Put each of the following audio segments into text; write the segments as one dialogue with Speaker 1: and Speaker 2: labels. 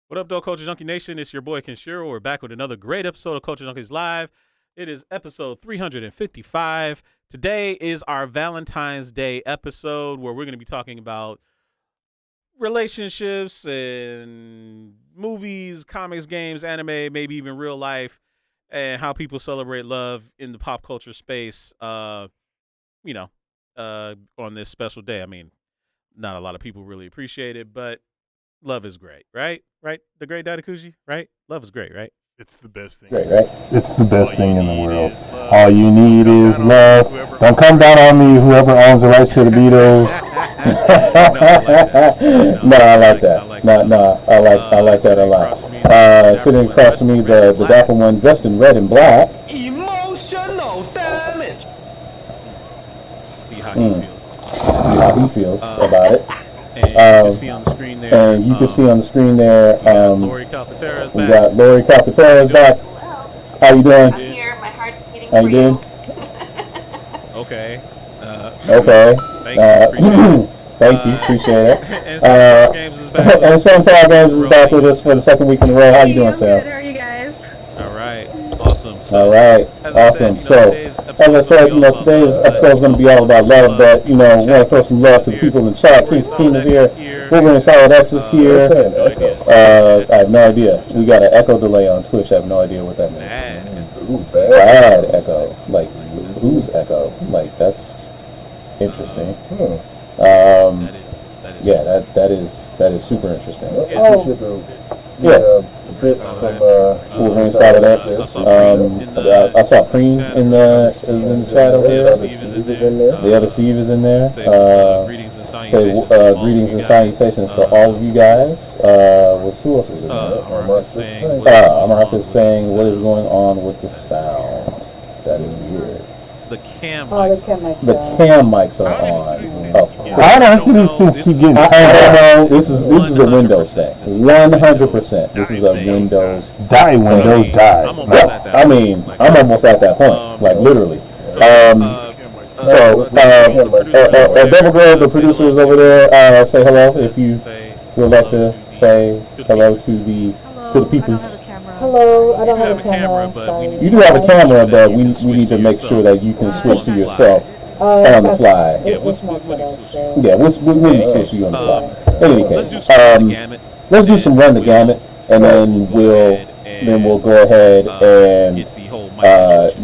Speaker 1: What up, though, Culture Junkie Nation? It's your boy Kenshiro. We're back with another great episode of Culture Junkies Live. It is episode 355. Today is our Valentine's Day episode where we're going to be talking about relationships and movies, comics, games, anime, maybe even real life, and how people celebrate love in the pop culture space. On this special day. I mean, not a lot of people really appreciate it, but love is great, right? Right? The great Dadakuji, right? Love is great, right?
Speaker 2: It's the best thing.
Speaker 3: Great, right? It's the best thing in the world.
Speaker 2: All you need is love.
Speaker 3: Don't come down on me, whoever owns the rights to the Beatles. No, I like that. No, I like that a lot. Sitting across from me, the dapper one dressed in red and black.
Speaker 4: Emotional damage.
Speaker 1: See how he feels.
Speaker 3: See how he feels about it.
Speaker 1: And you can see on the screen there.
Speaker 3: And you can see on the screen there.
Speaker 1: Lori Calcaterra's back.
Speaker 3: We got Lori Calcaterra's back. How you doing?
Speaker 5: I'm here. My heart's beating
Speaker 3: How
Speaker 5: for
Speaker 3: you doing?
Speaker 1: Okay.
Speaker 3: Okay.
Speaker 1: Thank you.
Speaker 3: Appreciate it.
Speaker 1: And Suntower Games is back.
Speaker 3: And Suntower Games is back with us for the second week in a row. How you doing, Sam?
Speaker 6: Good. How are you guys?
Speaker 1: All right. Awesome.
Speaker 3: All right. Awesome. So, as I said, today's episode is going to be all about love, but, want to throw some love to the people in the chat. Prince King is here. Fliggering Solid X is here. I have no idea. We got an echo delay on Twitch. I have no idea what that means. Ooh, bad echo. Like, who's echo? Like, that's interesting. Yeah, that is super interesting.
Speaker 2: The bits from
Speaker 3: Fliggering Solid X. I saw Preem in the chat over there.
Speaker 2: Steve is in there.
Speaker 3: The other Steve is in there. Greetings and salutations to all of you guys. Who else was in there? Amarok is saying, what is going on with the sound? That is weird.
Speaker 1: The cam
Speaker 3: The cam mics are on.
Speaker 2: I don't know. These things keep getting.
Speaker 3: This is a Windows thing. 100%. This is a Windows.
Speaker 2: Windows die.
Speaker 3: I mean, I'm almost at that point. Like literally. Devil Grove, the producer is over there. Say hello if you would like to say hello to the people.
Speaker 7: Hello, I don't have a camera.
Speaker 1: but
Speaker 3: You do have a camera, but we need to make sure that you can switch to yourself on the fly. Yeah, we'll switch to you on the fly. In any case, let's do some run the gamut, and then we'll go ahead and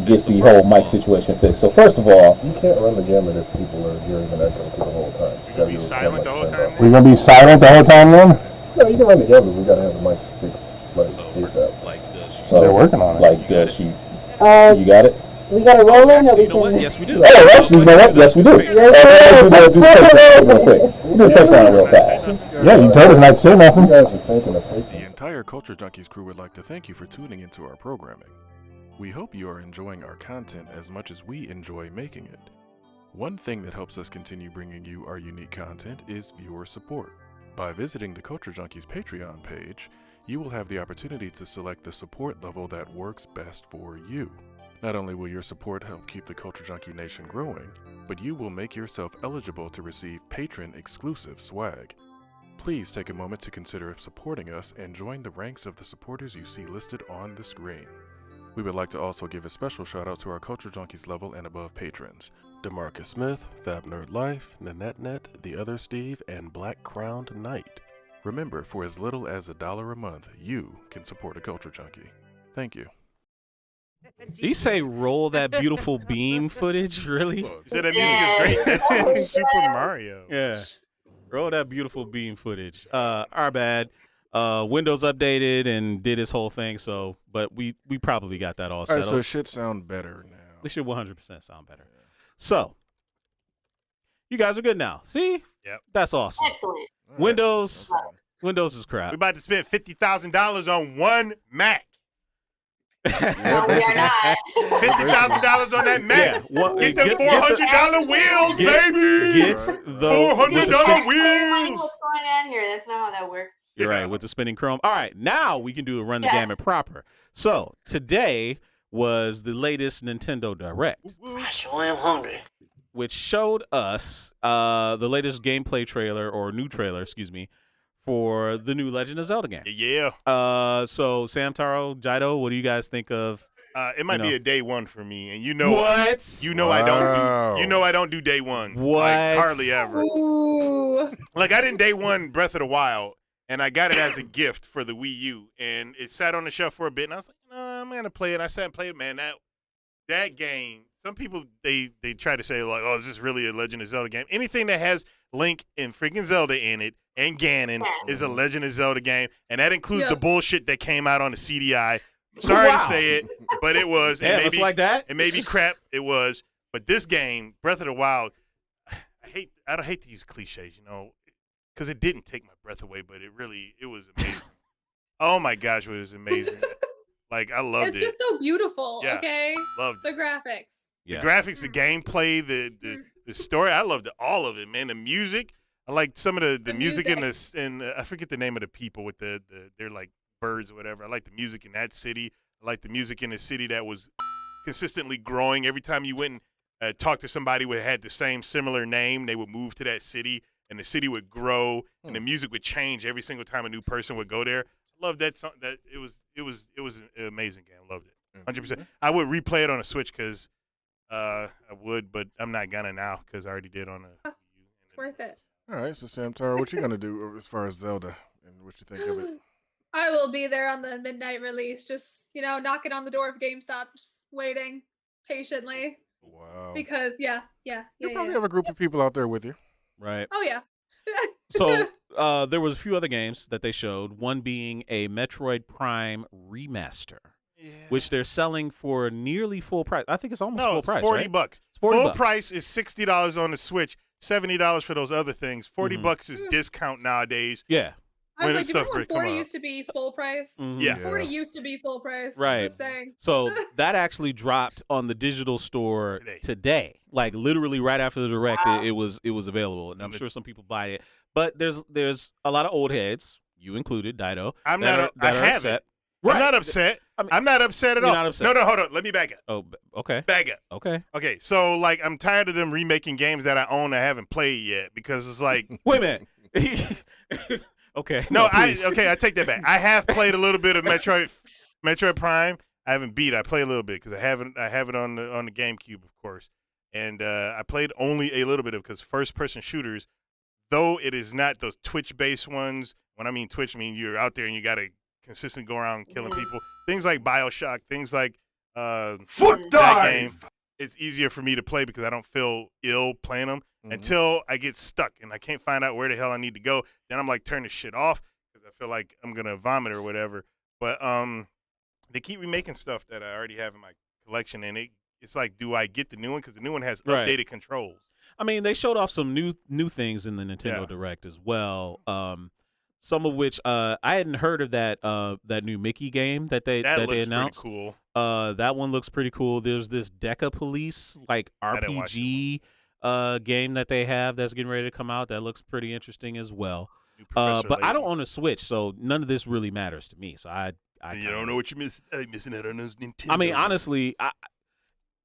Speaker 3: get the whole mic situation fixed. So first of all,
Speaker 2: You can't run the gamut if people are hearing an echo through the whole time. You gotta be silent the whole time.
Speaker 3: we're gonna be silent the whole time, then.
Speaker 2: No, you can run the gamut. We gotta have the mics fixed like ASAP.
Speaker 3: So
Speaker 2: They're working on it.
Speaker 3: Like you got it.
Speaker 7: We got a rolling, or we
Speaker 1: You know what?
Speaker 7: can.
Speaker 1: Yes, we do.
Speaker 3: Oh, actually, you know what? Yes, we do. Let's do the real quick. We'll do the first round real fast.
Speaker 2: Yeah, you told us not to say nothing. You guys are thinking of
Speaker 8: The
Speaker 2: paper.
Speaker 8: entire Culture Junkies crew would like to thank you for tuning into our programming. We hope you are enjoying our content as much as we enjoy making it. One thing that helps us continue bringing you our unique content is viewer support. By visiting the Culture Junkies Patreon page, you will have the opportunity to select the support level that works best for you. Not only will your support help keep the Culture Junkie Nation growing, but you will make yourself eligible to receive patron-exclusive swag. Please take a moment to consider supporting us and join the ranks of the supporters you see listed on the screen. We would like to also give a special shout out to our Culture Junkies level and above patrons: DeMarcus Smith, Fab Nerd Life, Nanette, The Other Steve, and Black Crowned Knight. Remember, for as little as $1 a month, you can support a Culture Junkie. Thank you.
Speaker 1: Did you say roll that beautiful beam footage? Really?
Speaker 2: You said that music is great. That's from Super Mario.
Speaker 1: Yeah. Roll that beautiful beam footage. Our bad. Windows updated and did his whole thing. But we probably got that all
Speaker 8: All right,
Speaker 1: settled.
Speaker 8: so it should sound better now.
Speaker 1: This should 100% sound better. So, you guys are good now. See?
Speaker 2: Yep.
Speaker 1: That's awesome.
Speaker 5: Excellent.
Speaker 8: All right.
Speaker 1: Windows
Speaker 8: Okay.
Speaker 1: Windows is crap.
Speaker 2: We about to spend $50,000 on one Mac.
Speaker 5: No, we are not.
Speaker 2: $50,000 on that Mac. Get them $400 wheels, baby.
Speaker 1: Get the
Speaker 2: $400
Speaker 5: Money
Speaker 2: wheels.
Speaker 5: what's going on here. That's not how that works.
Speaker 1: You're right, with the spinning chrome. All right, now we can do a run the gamut proper. So today was the latest Nintendo Direct.
Speaker 4: I sure am hungry.
Speaker 1: Which showed us the latest gameplay trailer, or new trailer, excuse me, for the new Legend of Zelda game.
Speaker 2: Yeah.
Speaker 1: So Sam, Taro, Jaido, what do you guys think of?
Speaker 2: It might be a day one for me, and
Speaker 1: What?
Speaker 2: I don't do day ones.
Speaker 1: What?
Speaker 2: Like, hardly ever.
Speaker 6: Ooh.
Speaker 2: Like I didn't day one Breath of the Wild, and I got it as a gift for the Wii U, and it sat on the shelf for a bit, and I was like, no, I'm gonna play it. I sat and played it, man. That game. Some people they try to say like, oh, is this really a Legend of Zelda game? Anything that has Link and freaking Zelda in it and Ganon is a Legend of Zelda game, and that includes the bullshit that came out on the CDI. Sorry to say it, but it was.
Speaker 1: Yeah, it's like that.
Speaker 2: It may be crap. It was, but this game, Breath of the Wild, I don't hate to use cliches, because it didn't take my breath away, but it was amazing. Oh my gosh, it was amazing. Like I loved it.
Speaker 6: It's just so beautiful.
Speaker 2: Yeah,
Speaker 6: okay,
Speaker 2: loved
Speaker 6: the graphics.
Speaker 1: Yeah.
Speaker 2: The graphics, the gameplay, the story. I loved all of it, man. The music. I like some of the music in I forget the name of the people with they're like birds or whatever. I like the music in that city. I like the music in the city that was consistently growing. Every time you went and talked to somebody who had the same similar name, they would move to that city, and the city would grow, and the music would change every single time a new person would go there. I loved that song. That it was an amazing game. I loved it, 100%. I would replay it on a Switch because I would, but I'm not gonna now because I already did on a.
Speaker 6: It's worth it.
Speaker 8: All right, so Sam Taro, what you gonna do as far as Zelda and what you think of it?
Speaker 6: I will be there on the midnight release, just knocking on the door of GameStop, just waiting patiently.
Speaker 8: Wow.
Speaker 6: Because you
Speaker 8: probably have a group of people out there with you.
Speaker 1: Right.
Speaker 6: Oh yeah.
Speaker 1: So there was a few other games that they showed. One being a Metroid Prime remaster, which they're selling for nearly full price. I think it's almost full price.
Speaker 2: $40.
Speaker 1: Right? It's $40.
Speaker 2: Full price is $60 on the Switch. $70 for those other things. $40 is discount nowadays.
Speaker 1: Yeah.
Speaker 6: I was
Speaker 2: When
Speaker 6: like, do you remember when
Speaker 2: stuff
Speaker 6: 40
Speaker 2: come
Speaker 6: used to be full price?
Speaker 2: Yeah.
Speaker 6: 40 used to be full price.
Speaker 1: Right.
Speaker 6: Just saying.
Speaker 1: So that actually dropped on the digital store today. Like literally right after the direct, it was available, and I'm sure some people buy it. But there's a lot of old heads, you included, Dido.
Speaker 2: I have
Speaker 1: upset.
Speaker 2: it.
Speaker 1: Right.
Speaker 2: I'm not upset. I'm not upset at all.
Speaker 1: Not upset.
Speaker 2: No, hold on. Let me back up.
Speaker 1: Oh, okay.
Speaker 2: Back up.
Speaker 1: Okay.
Speaker 2: Okay, so like I'm tired of them remaking games that I own I haven't played yet because it's like
Speaker 1: Wait a minute. Okay.
Speaker 2: No, I
Speaker 1: please.
Speaker 2: take that back. I have played a little bit of Metroid Prime. I haven't beat it. I play a little bit because I have it on the GameCube, of course. And I played only a little bit of because first person shooters, though it is not those Twitch based ones. When I mean Twitch, I mean you're out there and you gotta consistently go around killing people. Things like BioShock, things like
Speaker 4: Foot
Speaker 2: that
Speaker 4: dive!
Speaker 2: game. It's easier for me to play because I don't feel ill playing them until I get stuck and I can't find out where the hell I need to go. Then I'm like, turn this shit off because I feel like I'm gonna vomit or whatever. But they keep remaking stuff that I already have in my collection, and it's like, do I get the new one? Because the new one has updated controls.
Speaker 1: I mean, they showed off some new things in the Nintendo Direct as well. Some of which I hadn't heard of that new Mickey game that they announced.
Speaker 2: Pretty cool.
Speaker 1: That one looks pretty cool. There's this Deca Police like RPG game that they have that's getting ready to come out that looks pretty interesting as well. But I don't own a Switch, so none of this really matters to me. So I
Speaker 2: you don't know what you're missing out on those Nintendo.
Speaker 1: I mean, honestly,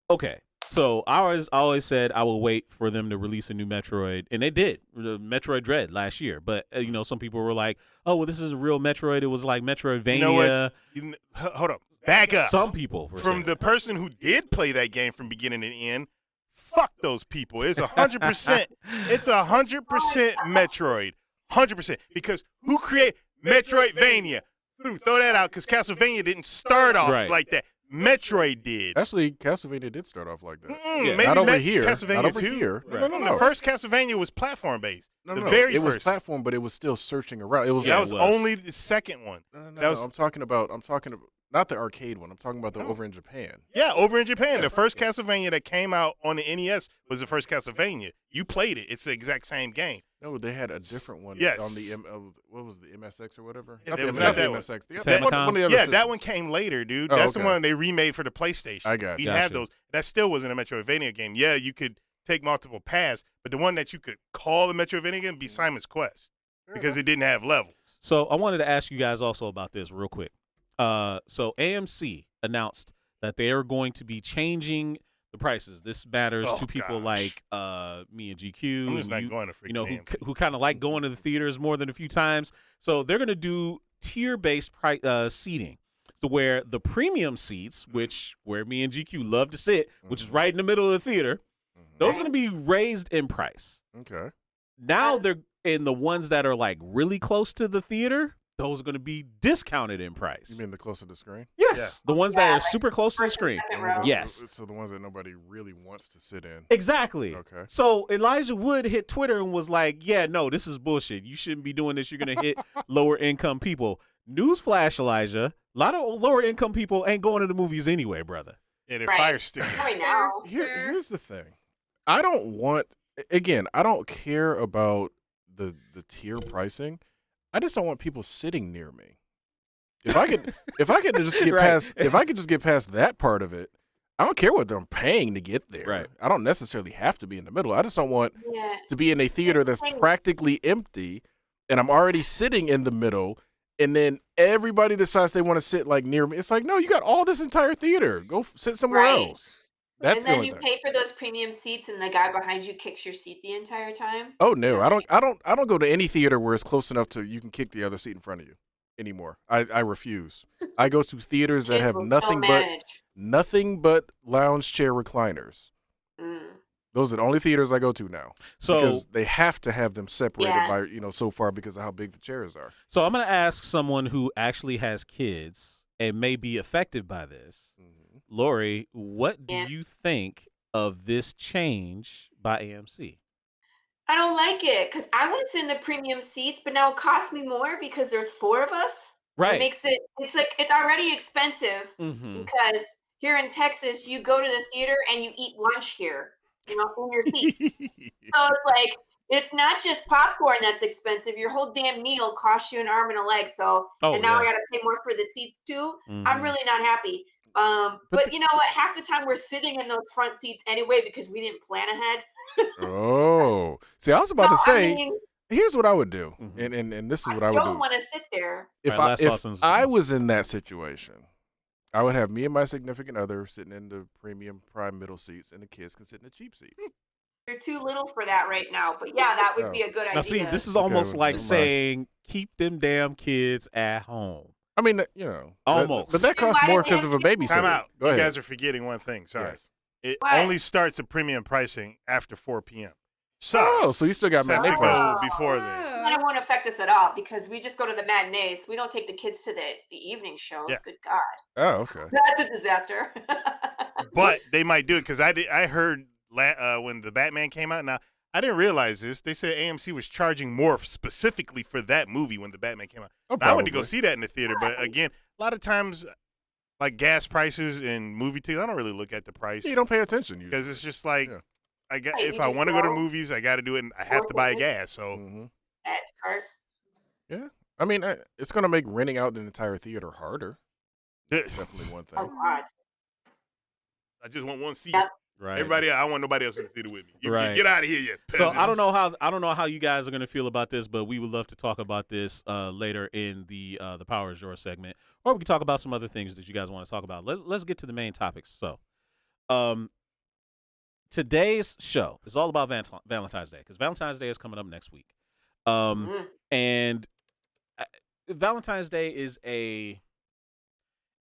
Speaker 1: okay. So I always said I will wait for them to release a new Metroid, and they did, Metroid Dread last year. But some people were like, "Oh, well, this is a real Metroid. It was like Metroidvania."
Speaker 2: You know what? Hold up, back up.
Speaker 1: Some people
Speaker 2: from the person who did play that game from beginning to end. Fuck those people. It's 100%. It's 100% Metroid, 100%. Because who created Metroidvania? Throw that out because Castlevania didn't start off like that. Metroid did.
Speaker 8: Actually, Castlevania did start off like that.
Speaker 2: Maybe
Speaker 8: not over here.
Speaker 2: Castlevania
Speaker 8: not over
Speaker 2: 2.
Speaker 8: here.
Speaker 2: Right. No. The first Castlevania was platform based.
Speaker 8: No,
Speaker 2: It
Speaker 8: was platform, but it was still searching around. It was.
Speaker 2: That was only the second one.
Speaker 8: No, I'm talking about not the arcade one. I'm talking about the over in Japan.
Speaker 2: Yeah, over in Japan. The first Castlevania that came out on the NES was the first Castlevania. You played it. It's the exact same game.
Speaker 8: No, they had a different one.
Speaker 2: Yes.
Speaker 8: On the what was the MSX or whatever?
Speaker 2: Not
Speaker 8: the
Speaker 2: MSX. That one came later, dude. That's the one they remade for the PlayStation.
Speaker 8: I got.
Speaker 2: We had those. That still wasn't a Metroidvania game. Yeah, you could take multiple paths, but the one that you could call a Metroidvania game would be Simon's Quest because it didn't have levels.
Speaker 1: So I wanted to ask you guys also about this real quick. So AMC announced that they are going to be changing the prices. This matters
Speaker 2: Oh,
Speaker 1: to people
Speaker 2: gosh.
Speaker 1: like me and GQ,
Speaker 2: I'm
Speaker 1: and
Speaker 2: just not going to freaking AMC.
Speaker 1: who kind of like going to the theaters more than a few times. So they're going to do tier-based seating. So where the premium seats, where me and GQ love to sit, which is right in the middle of the theater, those are going to be raised in price.
Speaker 8: Okay.
Speaker 1: Now they're in the ones that are like really close to the theater. Those are going to be discounted in price.
Speaker 8: You mean the closer to the screen?
Speaker 1: Yes,
Speaker 2: Yeah.
Speaker 1: the ones that are super close to the screen.
Speaker 8: The ones that-
Speaker 1: Yes.
Speaker 8: So the ones that nobody really wants to sit in.
Speaker 1: Exactly.
Speaker 8: Okay.
Speaker 1: So Elijah Wood hit Twitter and was like, "Yeah, no, this is bullshit. You shouldn't be doing this. You're going to hit lower income people." Newsflash, Elijah, a lot of lower income people ain't going to the movies anyway, brother.
Speaker 2: Yeah, they're
Speaker 5: Right.
Speaker 2: fire sticker.
Speaker 5: Right now.
Speaker 8: Here's the thing. I don't care about the tier pricing. I just don't want people sitting near me. If I could just get
Speaker 1: Right.
Speaker 8: past that part of it, I don't care what I'm paying to get there.
Speaker 1: Right.
Speaker 8: I don't necessarily have to be in the middle. I just don't want
Speaker 5: Yeah.
Speaker 8: to be in a theater that's practically empty and I'm already sitting in the middle and then everybody decides they want to sit like near me. It's like, no, you got all this entire theater. Go sit somewhere
Speaker 5: Right.
Speaker 8: else. That's
Speaker 5: And
Speaker 8: the
Speaker 5: then
Speaker 8: only
Speaker 5: you
Speaker 8: thing.
Speaker 5: pay for those premium seats, and the guy behind you kicks your seat the entire time.
Speaker 8: Oh no, I don't go to any theater where it's close enough to you can kick the other seat in front of you anymore. I refuse. I go to theaters that
Speaker 5: Kids
Speaker 8: have
Speaker 5: will
Speaker 8: nothing but lounge chair recliners.
Speaker 5: Mm.
Speaker 8: Those are the only theaters I go to now.
Speaker 1: So
Speaker 8: Because they have to have them separated
Speaker 5: Yeah.
Speaker 8: by, so far because of how big the chairs are.
Speaker 1: So I'm going to ask someone who actually has kids and may be affected by this. Lori, what do
Speaker 5: Yeah.
Speaker 1: you think of this change by AMC?
Speaker 5: I don't like it because I want to sit in the premium seats, but now it costs me more because there's 4 of us.
Speaker 1: Right.
Speaker 5: It makes it's already expensive
Speaker 1: Mm-hmm.
Speaker 5: because here in Texas, you go to the theater and you eat lunch here, in your seat. So it's like, it's not just popcorn that's expensive. Your whole damn meal costs you an arm and a leg. So, and now I got to pay more for the seats too. I'm really not happy. But you know what? Half the time we're sitting in those front seats anyway because we didn't plan ahead.
Speaker 8: Oh. See, I was about to say,
Speaker 5: I mean,
Speaker 8: here's what I would do.
Speaker 1: Mhm.
Speaker 8: And this is what
Speaker 5: I
Speaker 8: I would
Speaker 5: don't
Speaker 8: do.
Speaker 5: want to sit there.
Speaker 8: If
Speaker 1: Right, last
Speaker 8: I was in that situation, I would have me and my significant other sitting in the premium prime middle seats and the kids can sit in the cheap seats.
Speaker 5: You're too little for that right now. But yeah, that would be a good
Speaker 1: Now,
Speaker 5: idea.
Speaker 1: see, this is
Speaker 8: Okay,
Speaker 1: almost
Speaker 8: well,
Speaker 1: like
Speaker 8: never mind.
Speaker 1: saying keep them damn kids at home.
Speaker 8: I mean,
Speaker 1: Almost.
Speaker 8: But that costs
Speaker 5: Why
Speaker 8: more
Speaker 5: do they
Speaker 8: because
Speaker 5: have
Speaker 8: of a
Speaker 5: to-
Speaker 8: babysitter.
Speaker 2: Time out.
Speaker 8: Go
Speaker 2: You
Speaker 8: ahead.
Speaker 2: guys are forgetting one thing. Sorry.
Speaker 8: Yes.
Speaker 2: It
Speaker 5: What?
Speaker 2: only starts at premium pricing after 4 p.m. So,
Speaker 8: Oh, so you still got
Speaker 2: so have
Speaker 8: matinee
Speaker 2: to
Speaker 8: prices.
Speaker 2: go before then.
Speaker 5: Then it won't affect us at all because we just go to the matinees. We don't take the kids to the evening shows.
Speaker 2: Yeah.
Speaker 5: Good God.
Speaker 8: Oh, okay.
Speaker 5: That's a disaster.
Speaker 2: But they might do it because I heard when the Batman came out. Now, I didn't realize this. They said AMC was charging more specifically for that movie when the Batman came out.
Speaker 8: Oh,
Speaker 2: Now, I went to go
Speaker 8: probably.
Speaker 2: see that in the theater. But again, a lot of times, like gas prices and movie tickets, I don't really look at the price
Speaker 8: You don't pay attention usually.
Speaker 2: because it's just like,
Speaker 8: Yeah.
Speaker 2: if
Speaker 5: you
Speaker 2: I
Speaker 5: just
Speaker 2: want to go to
Speaker 5: go.
Speaker 2: movies, I got to do it, and I have to buy gas. So
Speaker 8: Mhm.
Speaker 5: At cart.
Speaker 8: Yeah. I mean, it's going to make renting out an entire theater harder. Definitely one thing.
Speaker 5: Oh God.
Speaker 2: I just want one seat.
Speaker 5: Yep.
Speaker 1: Right.
Speaker 2: Everybody, I want nobody else in the theater with me. You
Speaker 1: Right.
Speaker 2: get out of here, you
Speaker 1: So
Speaker 2: peasants.
Speaker 1: I don't know how you guys are gonna feel about this, but we would love to talk about this later in the Power is Yours segment, or we can talk about some other things that you guys want to talk about. Let's get to the main topics. So, today's show is all about Valentine's Day because Valentine's Day is coming up next week, and Valentine's Day is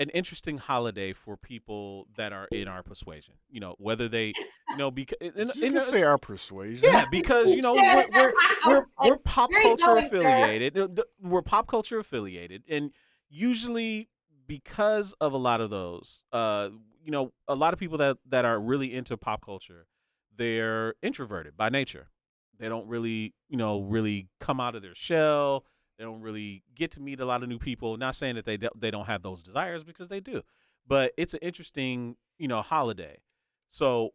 Speaker 1: an interesting holiday for people that are in our persuasion. Whether they, because
Speaker 8: You can say our persuasion.
Speaker 1: yeah, because we're pop
Speaker 5: There you
Speaker 1: culture
Speaker 5: go, sir.
Speaker 1: affiliated. We're pop culture affiliated, and usually because of a lot of those, a lot of people that are really into pop culture, they're introverted by nature. They don't really, really come out of their shell. They don't really get to meet a lot of new people. Not saying that they don't have those desires because they do, but it's an interesting, holiday. So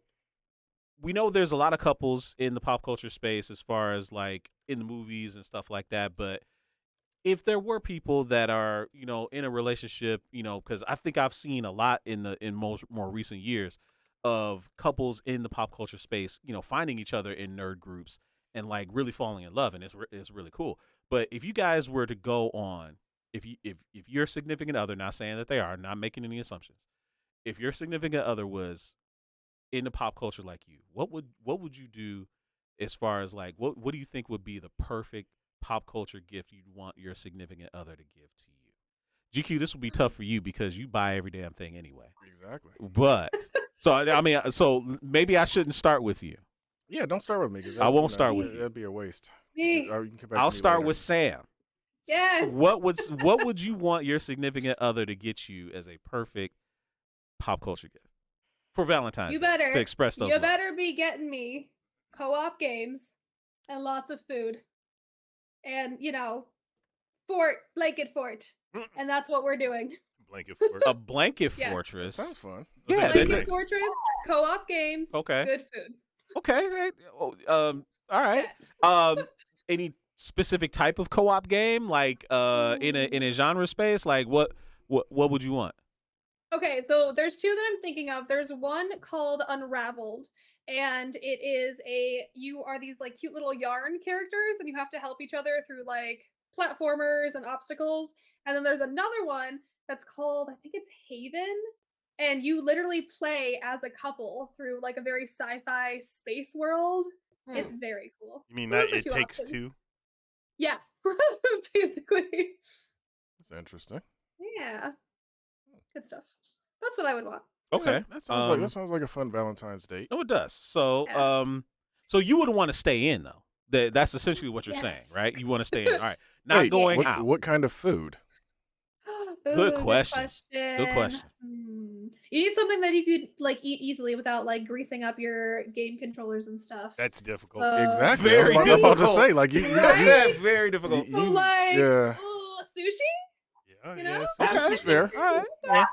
Speaker 1: we know there's a lot of couples in the pop culture space as far as like in the movies and stuff like that. But if there were people that are, in a relationship, because I think I've seen a lot in more recent years of couples in the pop culture space, finding each other in nerd groups and like really falling in love, and it's really cool. But if you guys were to go on, if your significant other, not saying that they are, not making any assumptions, if your significant other was into pop culture like you, what would you do as far as like what do you think would be the perfect pop culture gift you'd want your significant other to give to you? GQ, this will be tough for you because you buy every damn thing anyway.
Speaker 8: Exactly.
Speaker 1: But so I mean, so maybe I shouldn't start with you.
Speaker 8: Yeah, don't start with me.
Speaker 1: I won't start with you.
Speaker 8: That'd be a waste.
Speaker 6: Me.
Speaker 8: Or you can come back
Speaker 1: I'll
Speaker 8: to me
Speaker 1: start
Speaker 8: later.
Speaker 1: with Sam.
Speaker 6: Yes.
Speaker 1: What would you want your significant other to get you as a perfect pop culture gift for Valentine's
Speaker 6: You
Speaker 1: Day,
Speaker 6: better
Speaker 1: to express those
Speaker 6: You
Speaker 1: love?
Speaker 6: better be getting me co-op games and lots of food. And, blanket fort. And that's what we're doing.
Speaker 2: Blanket fort.
Speaker 1: A blanket
Speaker 6: Yes.
Speaker 1: fortress.
Speaker 8: That sounds fun.
Speaker 1: Yeah,
Speaker 6: Blanket fortress, co-op games,
Speaker 1: Okay.
Speaker 6: good food.
Speaker 1: Okay. All right. Any specific type of co-op game, like in a genre space? Like what would you want?
Speaker 6: Okay, so there's two that I'm thinking of. There's one called Unraveled, and it is you are these like cute little yarn characters, and you have to help each other through like platformers and obstacles. And then there's another one that's called, I think it's Haven, and you literally play as a couple through like a very sci-fi space world. It's very cool.
Speaker 2: You mean
Speaker 6: So
Speaker 2: that
Speaker 6: those are
Speaker 2: it
Speaker 6: two
Speaker 2: takes
Speaker 6: options.
Speaker 2: two?
Speaker 6: Yeah, basically.
Speaker 8: That's interesting.
Speaker 6: Yeah, good stuff. That's what I would want.
Speaker 1: Okay.
Speaker 8: That sounds like a fun Valentine's date.
Speaker 1: Oh, it does. So
Speaker 6: Yeah.
Speaker 1: so you would want to stay in though. That's essentially what you're saying,
Speaker 6: Yes.
Speaker 1: right? You want to stay in. All right. Not
Speaker 8: Wait,
Speaker 1: going out.
Speaker 8: What kind of food?
Speaker 1: Good
Speaker 6: Ooh,
Speaker 1: question. Good question.
Speaker 6: You need something that you could like eat easily without like greasing up your game controllers and stuff.
Speaker 2: That's difficult.
Speaker 6: So-
Speaker 8: Exactly.
Speaker 1: Very
Speaker 8: I was about to
Speaker 1: difficult.
Speaker 8: say, like you
Speaker 6: Right?
Speaker 1: Very difficult.
Speaker 6: So like,
Speaker 8: yeah.
Speaker 6: sushi?
Speaker 2: Yeah,
Speaker 6: You know?
Speaker 2: yeah,
Speaker 1: Okay.
Speaker 8: That's fair.
Speaker 1: All right.
Speaker 6: Yeah.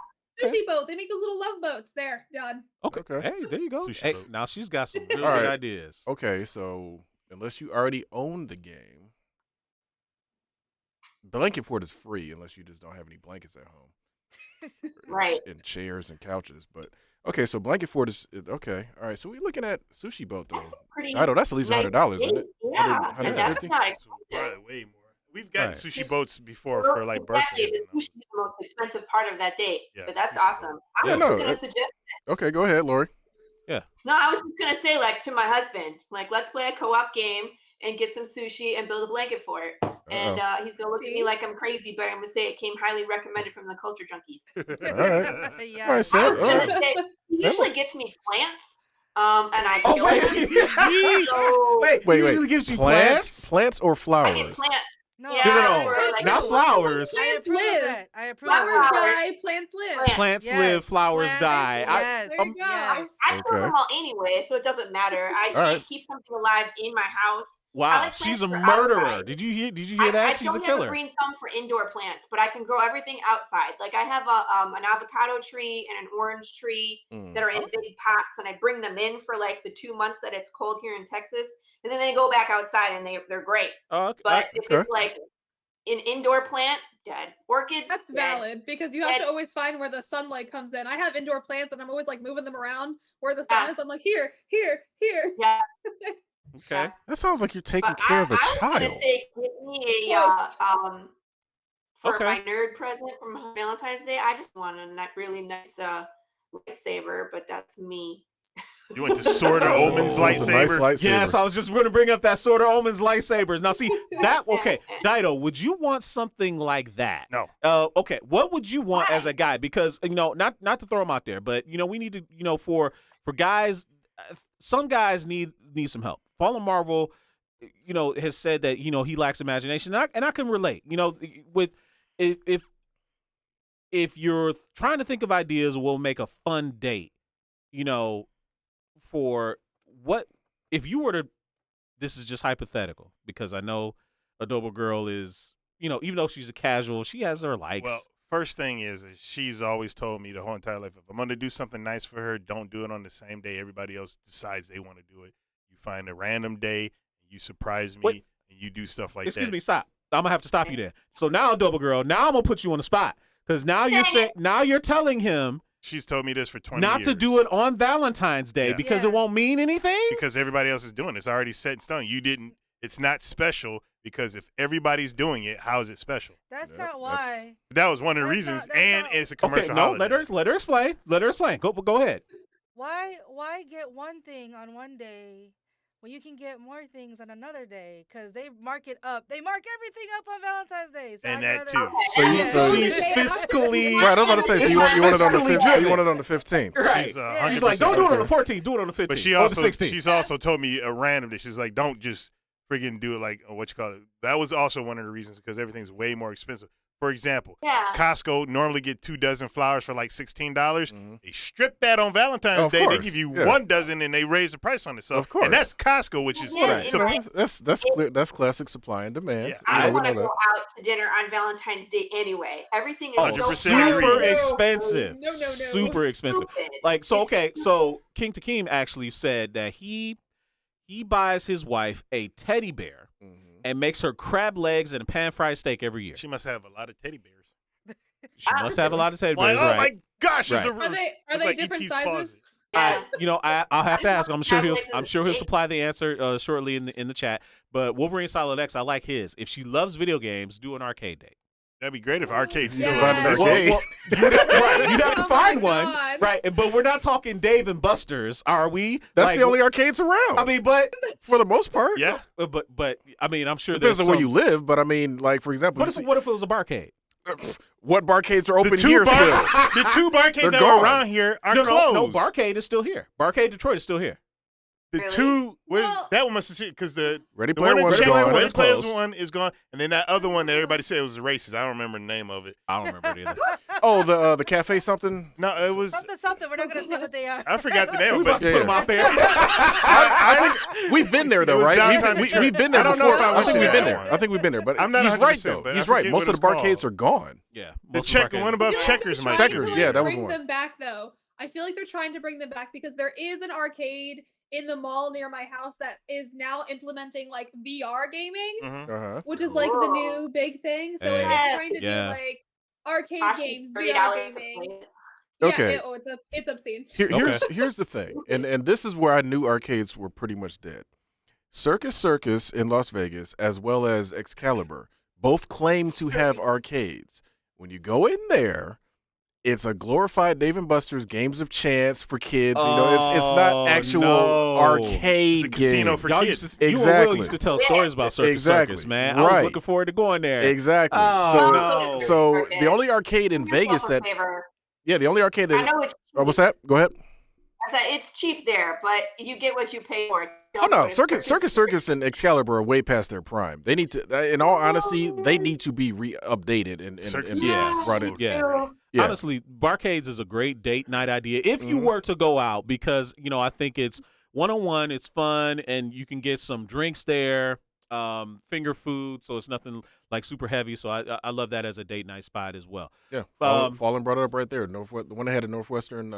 Speaker 6: Sushi boat. They make those little love boats. There, done.
Speaker 1: Okay.
Speaker 8: Okay.
Speaker 1: Hey, there you go.
Speaker 2: Sushi
Speaker 1: Hey,
Speaker 2: boat.
Speaker 1: now she's got some really
Speaker 8: All
Speaker 1: good
Speaker 8: right.
Speaker 1: ideas.
Speaker 8: Okay, so unless you already own the game, blanket fort is free unless you just don't have any blankets at home.
Speaker 5: Right.
Speaker 8: And chairs and couches. But okay, so blanket fort is okay. All right, so we're looking at sushi boat though.
Speaker 5: That's pretty.
Speaker 8: I know that's at least
Speaker 5: nice
Speaker 8: $100, isn't it?
Speaker 5: date. Yeah,
Speaker 8: 100,
Speaker 5: and that's
Speaker 8: 150?
Speaker 5: not
Speaker 2: It's probably
Speaker 5: expensive.
Speaker 2: way more. We've gotten
Speaker 1: Right.
Speaker 2: sushi boats before
Speaker 5: Well,
Speaker 2: for like
Speaker 5: exactly,
Speaker 2: birthdays.
Speaker 5: the sushi's the most expensive part of that date,
Speaker 2: Yeah,
Speaker 5: but that's
Speaker 2: sushi boat.
Speaker 5: awesome. I
Speaker 1: Yeah,
Speaker 5: was
Speaker 8: no,
Speaker 5: just gonna
Speaker 8: it-
Speaker 5: suggest.
Speaker 8: Okay, go ahead, Lori.
Speaker 5: No, I was just gonna say, like, to my husband, like, let's play a co-op game and get some sushi and build a blanket for it. And he's gonna look at me like I'm crazy, but I'm gonna say it came highly recommended from the culture junkies.
Speaker 8: All right.
Speaker 9: Yeah.
Speaker 8: All right,
Speaker 5: I
Speaker 8: Sam.
Speaker 5: was
Speaker 8: All
Speaker 5: gonna
Speaker 8: right.
Speaker 5: say, he usually gets me plants, and I
Speaker 1: Oh
Speaker 5: kill
Speaker 1: wait.
Speaker 5: them. So
Speaker 1: Wait,
Speaker 8: Wait,
Speaker 1: he
Speaker 8: wait.
Speaker 1: usually gives you
Speaker 8: Plants or
Speaker 5: I
Speaker 8: flowers?
Speaker 5: get plants.
Speaker 9: No,
Speaker 5: Yeah,
Speaker 1: No,
Speaker 5: for, like,
Speaker 1: not
Speaker 5: a-
Speaker 1: flowers.
Speaker 9: I approve of
Speaker 6: Live.
Speaker 9: that. I approve of
Speaker 6: Flowers
Speaker 5: Flowers.
Speaker 6: die, plants live.
Speaker 5: Plants.
Speaker 1: Plants
Speaker 9: Yes.
Speaker 1: live, flowers
Speaker 9: Plants,
Speaker 1: die.
Speaker 9: Yes.
Speaker 6: There you go.
Speaker 9: yes.
Speaker 5: I kill
Speaker 8: Okay.
Speaker 5: them all anyway, so it doesn't matter. I can't
Speaker 8: right.
Speaker 5: keep something alive in my house. I
Speaker 1: Wow,
Speaker 5: like
Speaker 1: she's a
Speaker 5: plants for
Speaker 1: murderer.
Speaker 5: outside.
Speaker 1: Did you hear that?
Speaker 5: I
Speaker 1: She's
Speaker 5: don't
Speaker 1: a
Speaker 5: have
Speaker 1: killer.
Speaker 5: a green thumb for indoor plants, but I can grow everything outside. Like I have an avocado tree and an orange tree that are in big pots, and I bring them in for like the 2 months that it's cold here in Texas, and then they go back outside and they're great.
Speaker 1: Okay.
Speaker 5: But if
Speaker 8: okay.
Speaker 5: it's like an indoor plant, dead. Orchids,
Speaker 6: That's
Speaker 5: dead.
Speaker 6: valid because you have
Speaker 5: Dead.
Speaker 6: to always find where the sunlight comes in. I have indoor plants and I'm always like moving them around where the sun
Speaker 5: Yeah.
Speaker 6: is. I'm like, here, here, here.
Speaker 5: Yeah.
Speaker 1: Okay.
Speaker 8: That sounds like you're taking
Speaker 5: But
Speaker 8: care of a
Speaker 5: I was
Speaker 8: child.
Speaker 5: gonna say, get me a
Speaker 6: Close.
Speaker 5: for
Speaker 1: Okay.
Speaker 5: my nerd present from Valentine's Day. I just want a really nice lightsaber, but that's me.
Speaker 2: You went to Sword of Omens
Speaker 8: Oh, it's a nice
Speaker 2: lightsaber.
Speaker 8: lightsaber.
Speaker 1: Yes, I was just going to bring up that Sword of Omens lightsabers. Now, see that. Okay, Dido, would you want something like that?
Speaker 2: No.
Speaker 1: Okay, what would you want as a guy? Because not to throw them out there, but we need to, for guys, some guys need some help. Fallen Marvel, has said that he lacks imagination, and I can relate. With if you're trying to think of ideas, will make a fun date. For what if you were to, this is just hypothetical because I know Adobo Girl is, even though she's a casual, she has her likes.
Speaker 2: Well, first thing is she's always told me the whole entire life, if I'm going to do something nice for her, don't do it on the same day everybody else decides they want to do it. You find a random day, you surprise me,
Speaker 1: Wait.
Speaker 2: and you do stuff like
Speaker 1: Excuse
Speaker 2: that.
Speaker 1: me, stop. I'm gonna have to stop you there. So now, Adobo Girl, now I'm gonna put you on the spot because now you're telling him
Speaker 2: She's told me this for 20
Speaker 1: not
Speaker 2: years.
Speaker 1: to do it on Valentine's Day
Speaker 2: Yeah.
Speaker 1: because
Speaker 6: Yeah.
Speaker 1: it won't mean anything.
Speaker 2: Because everybody else is doing it. It's already set in stone. You didn't. It's not special because if everybody's doing it, how is it special?
Speaker 9: That's
Speaker 8: Yep,
Speaker 9: not
Speaker 8: that's-
Speaker 9: why.
Speaker 2: That was one of the
Speaker 9: That's
Speaker 2: reasons,
Speaker 9: not-
Speaker 2: and
Speaker 9: not-
Speaker 2: it's a
Speaker 1: Okay,
Speaker 2: commercial
Speaker 1: no,
Speaker 2: holiday.
Speaker 1: let her explain. Let her explain. Go ahead.
Speaker 9: Why get one thing on one day when you can get more things on another day? Because they mark it up. They mark everything up on Valentine's Day. So
Speaker 2: And
Speaker 9: I'd
Speaker 2: that
Speaker 9: rather-
Speaker 2: too.
Speaker 1: She's fiscally
Speaker 8: Right, I was about to say, so you want it on the
Speaker 1: Fiscally
Speaker 8: 15th. So you
Speaker 1: driven.
Speaker 8: want it on the 15th.
Speaker 1: Right.
Speaker 2: She's,
Speaker 1: She's like, don't do it on the
Speaker 2: okay.
Speaker 1: 14th, do it on the 15th.
Speaker 2: But she
Speaker 1: or
Speaker 2: also
Speaker 1: the 16th.
Speaker 2: she's also told me a random day. She's like, don't just friggin' do it like what you call it. That was also one of the reasons because everything's way more expensive. For example,
Speaker 5: Yeah.
Speaker 2: Costco normally get 2 dozen flowers for like $16.
Speaker 8: Mhm.
Speaker 2: They strip that on Valentine's
Speaker 8: Of
Speaker 2: Day.
Speaker 8: course,
Speaker 2: They give you
Speaker 8: yeah.
Speaker 2: 1 dozen and they raise the price on it. So,
Speaker 8: Of course.
Speaker 2: and that's Costco, which is
Speaker 5: Yeah,
Speaker 2: so
Speaker 5: right.
Speaker 8: That's clear. That's classic supply and demand.
Speaker 2: Yeah.
Speaker 5: I
Speaker 8: we
Speaker 5: want to
Speaker 8: know
Speaker 5: go
Speaker 8: that.
Speaker 5: out to dinner on Valentine's Day anyway. Everything is
Speaker 2: 100%
Speaker 5: so
Speaker 1: super
Speaker 2: agree.
Speaker 1: expensive.
Speaker 6: No.
Speaker 1: Super expensive.
Speaker 5: stupid.
Speaker 1: Like, so, okay, so King Takeem actually said that he buys his wife a teddy bear
Speaker 8: Mhm.
Speaker 1: and makes her crab legs and a pan-fried steak every year.
Speaker 2: She must have a lot of teddy bears.
Speaker 1: She must have a lot of teddy
Speaker 2: Like,
Speaker 1: bears,
Speaker 2: oh
Speaker 1: right?
Speaker 2: my gosh, it's
Speaker 1: Right.
Speaker 2: a
Speaker 6: Are they
Speaker 2: look like
Speaker 6: different
Speaker 2: E.T.'s
Speaker 6: sizes?
Speaker 2: closet.
Speaker 5: Yeah.
Speaker 1: I'll have
Speaker 5: I
Speaker 1: to ask him.
Speaker 5: just want crab legs
Speaker 1: I'm
Speaker 5: and
Speaker 1: sure he'll
Speaker 5: steak.
Speaker 1: supply the answer shortly in the chat. But Wolverine Solid X, I like his. If she loves video games, do an arcade date.
Speaker 2: That'd be great if arcades
Speaker 6: Yeah.
Speaker 2: still
Speaker 8: Find an
Speaker 6: Well,
Speaker 8: arcade.
Speaker 1: You'd have to
Speaker 6: Oh
Speaker 1: find
Speaker 6: my
Speaker 1: one,
Speaker 6: God.
Speaker 1: right? But we're not talking Dave and Buster's, are we?
Speaker 8: That's
Speaker 1: Like,
Speaker 8: the only arcades around.
Speaker 1: I mean, but
Speaker 8: for the most part.
Speaker 2: Yeah.
Speaker 1: but I mean, I'm sure
Speaker 8: Depends
Speaker 1: there's
Speaker 8: on where
Speaker 1: some-
Speaker 8: you live, but I mean, like for example,
Speaker 1: What if it was a barcade?
Speaker 8: what barcades are open
Speaker 2: The 2
Speaker 8: here still?
Speaker 2: the 2 barcades
Speaker 8: They're
Speaker 2: that
Speaker 8: gone.
Speaker 2: are around here are
Speaker 1: No,
Speaker 2: closed.
Speaker 1: Barcade is still here. Barcade Detroit is still here.
Speaker 2: The
Speaker 5: Really?
Speaker 2: 2
Speaker 6: Well-
Speaker 2: that one must have because the
Speaker 8: Ready
Speaker 2: the
Speaker 8: Player
Speaker 2: one
Speaker 8: One is
Speaker 2: in
Speaker 8: gone.
Speaker 2: Ready
Speaker 1: One is
Speaker 2: Player
Speaker 1: closed.
Speaker 2: One is gone, and then that other one that everybody said was racist. I don't remember the name of it.
Speaker 1: I don't remember it either.
Speaker 8: Oh, the cafe something.
Speaker 2: No, it was
Speaker 9: Something. We're not gonna say what they are.
Speaker 2: I forgot the name
Speaker 1: We
Speaker 2: of
Speaker 1: about
Speaker 2: it.
Speaker 1: to
Speaker 8: Yeah,
Speaker 1: put
Speaker 8: yeah.
Speaker 1: them out there.
Speaker 8: I think we've been there
Speaker 2: It
Speaker 8: though,
Speaker 2: was
Speaker 8: right?
Speaker 2: downtown
Speaker 8: We've
Speaker 2: Detroit.
Speaker 8: been there
Speaker 2: I don't know
Speaker 8: before.
Speaker 2: if I
Speaker 8: I
Speaker 2: went
Speaker 8: think
Speaker 2: to
Speaker 8: we've been
Speaker 2: that
Speaker 8: there.
Speaker 2: one.
Speaker 8: I think we've been there. But
Speaker 2: I'm not
Speaker 8: he's right
Speaker 2: 100%,
Speaker 8: though.
Speaker 2: but I
Speaker 8: He's right.
Speaker 2: forget
Speaker 8: Most
Speaker 2: what
Speaker 8: of the
Speaker 2: it's
Speaker 8: barcades
Speaker 2: called.
Speaker 8: are gone.
Speaker 1: Yeah.
Speaker 2: The
Speaker 1: most of the
Speaker 2: check one
Speaker 1: barcades-
Speaker 2: above
Speaker 6: Yeah,
Speaker 2: Checkers
Speaker 6: they're
Speaker 2: might
Speaker 6: trying
Speaker 8: Checkers,
Speaker 6: to,
Speaker 8: yeah, that was
Speaker 6: bring
Speaker 8: one.
Speaker 6: them back though. I feel like they're trying to bring them back because there is an arcade in the mall near my house that is now implementing like VR gaming,
Speaker 2: Mhm.
Speaker 8: Uh-huh.
Speaker 6: which is like the new big thing. So
Speaker 1: Hey.
Speaker 6: it's trying to
Speaker 1: Yeah.
Speaker 6: do like arcade
Speaker 5: Cost you
Speaker 6: games,
Speaker 5: $30
Speaker 6: VR
Speaker 5: to play
Speaker 6: gaming.
Speaker 5: it.
Speaker 8: Okay.
Speaker 6: Yeah, it's obscene.
Speaker 8: Here's the thing, and this is where I knew arcades were pretty much dead. Circus in Las Vegas, as well as Excalibur, both claim to have arcades. When you go in there, it's a glorified Dave and Buster's games of chance for kids. It's not actual
Speaker 1: no.
Speaker 8: arcade
Speaker 2: It's a casino
Speaker 8: game.
Speaker 2: for
Speaker 1: Y'all
Speaker 2: kids.
Speaker 1: used to, you and
Speaker 8: Exactly.
Speaker 1: Will used to tell stories about Circus,
Speaker 8: Exactly.
Speaker 1: man. I was
Speaker 8: Right.
Speaker 1: looking forward to going there.
Speaker 8: Exactly.
Speaker 1: Oh,
Speaker 8: so
Speaker 1: no.
Speaker 8: so
Speaker 5: Okay.
Speaker 8: the only arcade in
Speaker 5: Do
Speaker 8: Vegas
Speaker 5: yourself a
Speaker 8: that
Speaker 5: favor.
Speaker 8: the only arcade
Speaker 5: I
Speaker 8: that
Speaker 5: know it's
Speaker 8: oh, what's that? Go ahead.
Speaker 5: I said it's cheap there, but you get what you pay for.
Speaker 8: Oh no, Circus and Excalibur are way past their prime. They need to, in all honesty, they need to be updated and
Speaker 2: Circus
Speaker 1: Yeah.
Speaker 8: brought in.
Speaker 1: Yeah.
Speaker 8: Yeah.
Speaker 1: Honestly, barcades is a great date night idea if you
Speaker 8: Mhm.
Speaker 1: were to go out because I think it's one-on-one, it's fun, and you can get some drinks there, finger food, so it's nothing like super heavy. So I love that as a date night spot as well.
Speaker 8: Yeah,
Speaker 1: Um,
Speaker 8: Fallen brought it up right there. The one they had in Northwestern